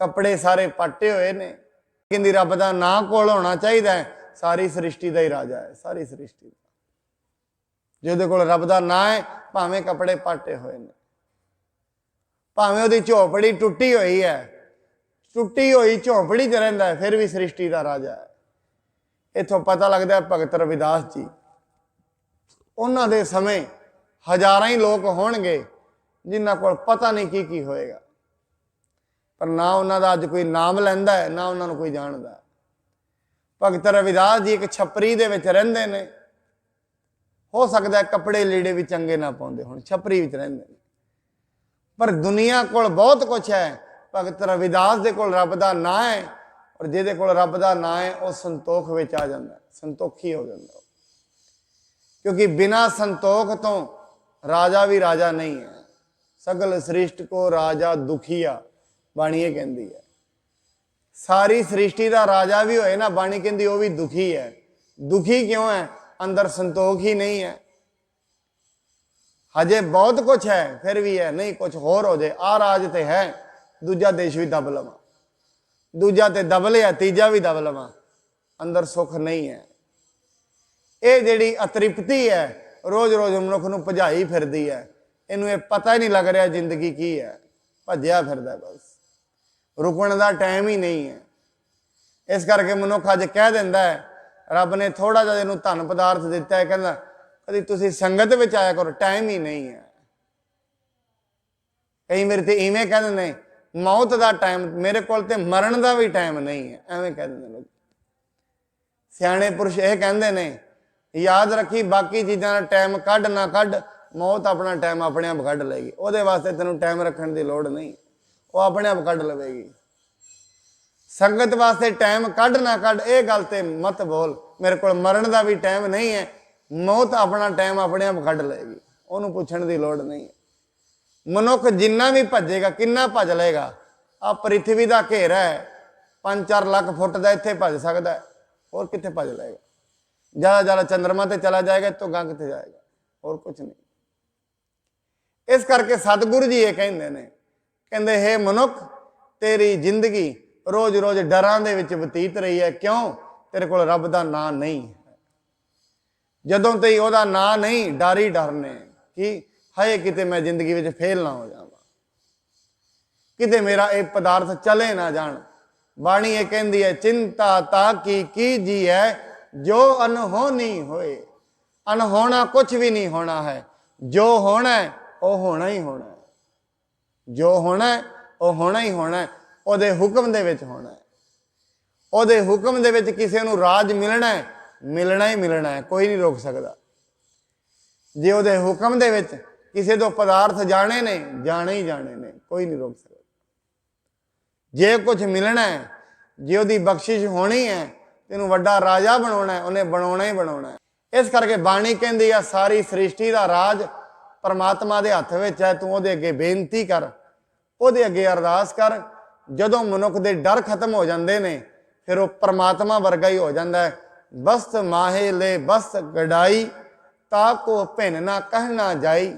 कपड़े सारे पाटे हुए ने। कहती रब का नां कोल होना चाहिए, सारी सृष्टि का ही राजा है, सारी सृष्टि का। जिहदे कोल रब का नां है, भावें कपड़े पाटे हुए ने, भावें उहदी झोंपड़ी टुटी हुई है, टुटी हुई झोंपड़ी च रहिंदा है, फिर भी सृष्टि का राजा है। इथों पता लगता है भगत रविदास जी, उन्हां दे समय हजारां ही लोग होणगे जिन्हां कोल पता नहीं की होएगा, पर ना उन्हां दा अज कोई नाम लैंदा है, ना उन्हां नूं कोई जानदा है। भगत रविदास जी एक छपरी दे विच रहिंदे ने, हो सकता है कपड़े लीड़े भी चंगे ना पाउंदे होण, छपरी विच रहिंदे ने, पर दुनिया कोल बहुत कुछ है। भगत रविदास दे कोल रब दा नां है, और जिहदे कोल रब दा नां है वह संतोख विच आ जांदा, संतोखी हो जांदा। क्योंकि बिना संतोख तो राजा भी राजा नहीं है। सगल सृष्टि को राजा दुखिया, बाणी ये कहती है। सारी सृष्टि का राजा भी होए ना, बाणी कहती वह भी दुखी है। दुखी क्यों है? अंदर संतोख ही नहीं है। हजे बहुत कुछ है फिर भी है नहीं, कुछ होर हो जाए। आ राज तो है, दूजा देश भी दब लवा, दूजा तो दब लिया, तीजा भी दब लवा, अंदर सुख नहीं है। ये जिहड़ी अतृप्ति है रोज रोज मनुख नूं भजाई फिरदी है, इनू ये पता ही नहीं लग रहा जिंदगी की है, भजया फिरदा बस, रुकण का टाइम ही नहीं है। इस करके मनुख अज कह दिंदा है रब ने थोड़ा जिहा इनू धन पदार्थ दिता है, कहंदा कदी तुसीं संगत विच आया करो, टाइम ही नहीं है। कई मेरे ते इवें कह दिंदे मौत का टाइम, मेरे कोल ते मरण का भी टाइम नहीं है, एवें कह दिंदे लोग। सियाणे पुरुष यह कहंदे ने याद रखी बाकी चीज़ों का टाइम कढ़ ना कढ़, मौत अपना टाइम अपने आप कढ़ लेगी। उहदे वास्ते तेनों टाइम रखने की लोड़ नहीं, वह अपने आप कढ़ लवेगी। संगत वास्ते टाइम कढ़ ना कढ़ ये गल ते मत बोल, मेरे को मरण का भी टाइम नहीं है, मौत अपना टाइम अपने आप कढ़ लेगी, उन्होंने पूछने की लोड़ नहीं है। मनुख जिन्ना भी भजेगा किन्ना भज लेगा? आ पृथ्वी का घेरा है 5-4 लाख फुट का, इत्थे भज सकता है, और कित्थे भज लेगा? ज़्यादा ज़्यादा चंद्रमा ते चला जाएगा तो गंग ते जाएगा, और कुछ नहीं। इस करके सतगुरु जी ये कहते हैं, कहते हे मनुख तेरी जिंदगी रोज रोज डरां दे विच बतीत रही है। क्यों? तेरे को रब का नां नहीं है। जदों ते ओहदा नां नहीं, डर ही डर ने कि हाए किते मैं जिंदगी विच फेल ना हो जावां, किते मेरा ये पदार्थ चले ना जान। बाणी ये कहती है चिंता की जी है जो अनहोनी होए। अनहोना कुछ भी नहीं होना है, जो होना है वह होना ही होना है, जो होना है वह होना ही होना है, उहदे हुक्म दे विच होना है। उहदे हुक्म दे विच किसी नूं राज मिलना है, मिलना ही मिलना है, कोई नहीं रोक सकता। जे उहदे हुक्म दे विच किसी तो पदार्थ जाने ने, जाने ही जाने ने, कोई नहीं रोक सकता। जे कुछ मिलना है, जे उहदी बख्शिश होनी है, तेनों वड्डा राजा बनाना है, उन्हें बनाना ही बनाना है। इस करके बाणी कहती है सारी सृष्टि का राज परमात्मा के हथ विच है। तू उहदे अगे बेनती कर, उहदे अगे अरदास कर। जदों मनुख के डर खत्म हो जाते हैं फिर वह परमात्मा वर्गा ही हो जाता है। बस्त माहे ले बस्त गडाई, ताको भिन ना कहना जाई।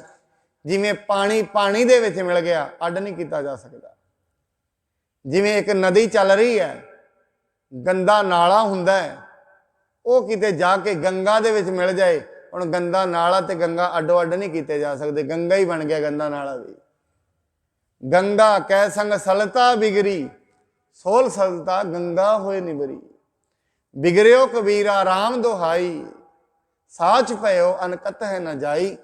जिमें पानी पानी दे विच मिल गया, अड नहीं किया जा सकता। जिमें एक नदी चल रही है, गंदा नाला हुंदा है, वो किते जाके गंगा दे विच मिल जाए, हुण गंदा नाला ते गंगा अड्डो अड्ड नहीं किए जा सकते, गंगा ही बन गया गंदा नाला भी। गंगा कै संग सलता बिगरी, सोल सलता गंगा होए निबरी। बिगड़ियो कबीरा राम दोहाई, ਸਾਚ ਭਇਓ ਅਨਕਤ ਹੈ ਨਾ ਜਾਈ।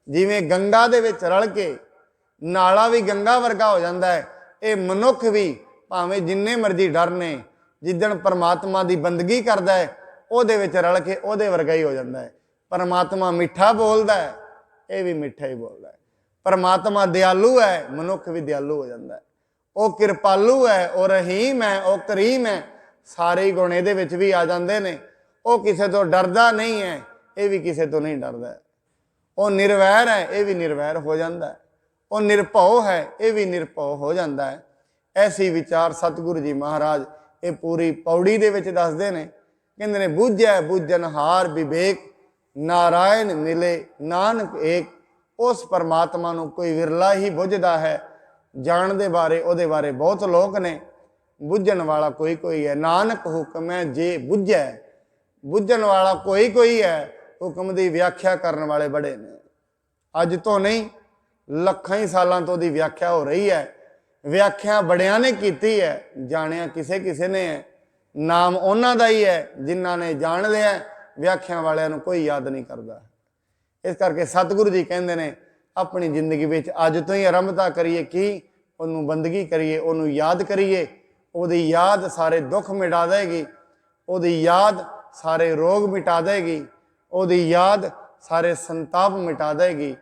ਜਿਵੇਂ ਗੰਗਾ ਦੇ ਵਿੱਚ ਰਲ ਕੇ ਨਾਲਾ ਵੀ ਗੰਗਾ ਵਰਗਾ ਹੋ ਜਾਂਦਾ ਹੈ, ਇਹ ਮਨੁੱਖ ਵੀ ਭਾਵੇਂ ਜਿੰਨੇ ਮਰਜ਼ੀ ਡਰ ਨੇ, ਜਿੱਦਣ ਪਰਮਾਤਮਾ ਦੀ ਬੰਦਗੀ ਕਰਦਾ ਹੈ ਉਹਦੇ ਵਿੱਚ ਰਲ ਕੇ ਉਹਦੇ ਵਰਗਾ ਹੀ ਹੋ ਜਾਂਦਾ ਹੈ। ਪਰਮਾਤਮਾ ਮਿੱਠਾ ਬੋਲਦਾ ਹੈ, ਇਹ ਵੀ ਮਿੱਠਾ ਹੀ ਬੋਲਦਾ ਹੈ। ਪਰਮਾਤਮਾ ਦਿਆਲੂ ਹੈ, ਮਨੁੱਖ ਵੀ ਦਿਆਲੂ ਹੋ ਜਾਂਦਾ ਹੈ। ਉਹ ਕਿਰਪਾਲੂ ਹੈ, ਉਹ ਰਹੀਮ ਹੈ, ਉਹ ਕਰੀਮ ਹੈ, ਸਾਰੇ ਗੁਣ ਇਹਦੇ ਵਿੱਚ ਵੀ ਆ ਜਾਂਦੇ ਨੇ। ਉਹ ਕਿਸੇ ਤੋਂ ਡਰਦਾ ਨਹੀਂ ਹੈ, ਇਹ ਵੀ ਕਿਸੇ ਤੋਂ ਨਹੀਂ ਡਰਦਾ। ਉਹ ਨਿਰਵੈਰ ਹੈ, ਇਹ ਵੀ ਨਿਰਵੈਰ ਹੋ ਜਾਂਦਾ ਹੈ। ਉਹ ਨਿਰਭਉ ਹੈ, ਇਹ ਵੀ ਨਿਰਭਉ ਹੋ ਜਾਂਦਾ ਹੈ। ਐਸੀ ਵਿਚਾਰ ਸਤਿਗੁਰੂ ਜੀ ਮਹਾਰਾਜ ਇਹ ਪੂਰੀ ਪੌੜੀ ਦੇ ਵਿੱਚ ਦੱਸਦੇ ਨੇ। ਕਹਿੰਦੇ ਨੇ ਬੁੱਝੈ ਬੁੱਝਣਹਾਰ ਵਿਵੇਕ, ਨਾਰਾਇਣ ਮਿਲੇ ਨਾਨਕ ਏਕ। ਉਸ ਪਰਮਾਤਮਾ ਨੂੰ ਕੋਈ ਵਿਰਲਾ ਹੀ ਬੁੱਝਦਾ ਹੈ। ਜਾਣ ਦੇ ਬਾਰੇ ਉਹਦੇ ਬਾਰੇ ਬਹੁਤ ਲੋਕ ਨੇ, ਬੁੱਝਣ ਵਾਲਾ ਕੋਈ ਕੋਈ ਹੈ। ਨਾਨਕ ਹੁਕਮ ਹੈ ਜੇ ਬੁੱਝੈ, ਬੁੱਝਣ ਵਾਲਾ ਕੋਈ ਕੋਈ ਹੈ, ਹੁਕਮ ਦੀ ਵਿਆਖਿਆ ਕਰਨ ਵਾਲੇ ਬੜੇ ਨੇ। ਅੱਜ ਤੋਂ ਨਹੀਂ, ਲੱਖਾਂ ਹੀ ਸਾਲਾਂ ਤੋਂ ਦੀ ਵਿਆਖਿਆ ਹੋ ਰਹੀ ਹੈ। ਵਿਆਖਿਆ ਬੜਿਆਂ ਨੇ ਕੀਤੀ ਹੈ, ਜਾਣਿਆ ਕਿਸੇ ਕਿਸੇ ਨੇ ਹੈ। ਨਾਮ ਉਹਨਾਂ ਦਾ ਹੀ ਹੈ ਜਿਨ੍ਹਾਂ ਨੇ ਜਾਣ ਲਿਆ, ਵਿਆਖਿਆ ਵਾਲਿਆਂ ਨੂੰ ਕੋਈ ਯਾਦ ਨਹੀਂ ਕਰਦਾ। ਇਸ ਕਰਕੇ ਸਤਿਗੁਰੂ ਜੀ ਕਹਿੰਦੇ ਨੇ ਆਪਣੀ ਜ਼ਿੰਦਗੀ ਵਿੱਚ ਅੱਜ ਤੋਂ ਹੀ ਆਰੰਭਤਾ ਕਰੀਏ ਕਿ ਉਹਨੂੰ ਬੰਦਗੀ ਕਰੀਏ, ਉਹਨੂੰ ਯਾਦ ਕਰੀਏ। ਉਹਦੀ ਯਾਦ ਸਾਰੇ ਦੁੱਖ ਮਿਟਾ ਦੇਗੀ, ਉਹਦੀ ਯਾਦ ਸਾਰੇ ਰੋਗ ਮਿਟਾ ਦੇਗੀ, ਉਹਦੀ ਯਾਦ ਸਾਰੇ ਸੰਤਾਪ ਮਿਟਾ ਦੇਗੀ।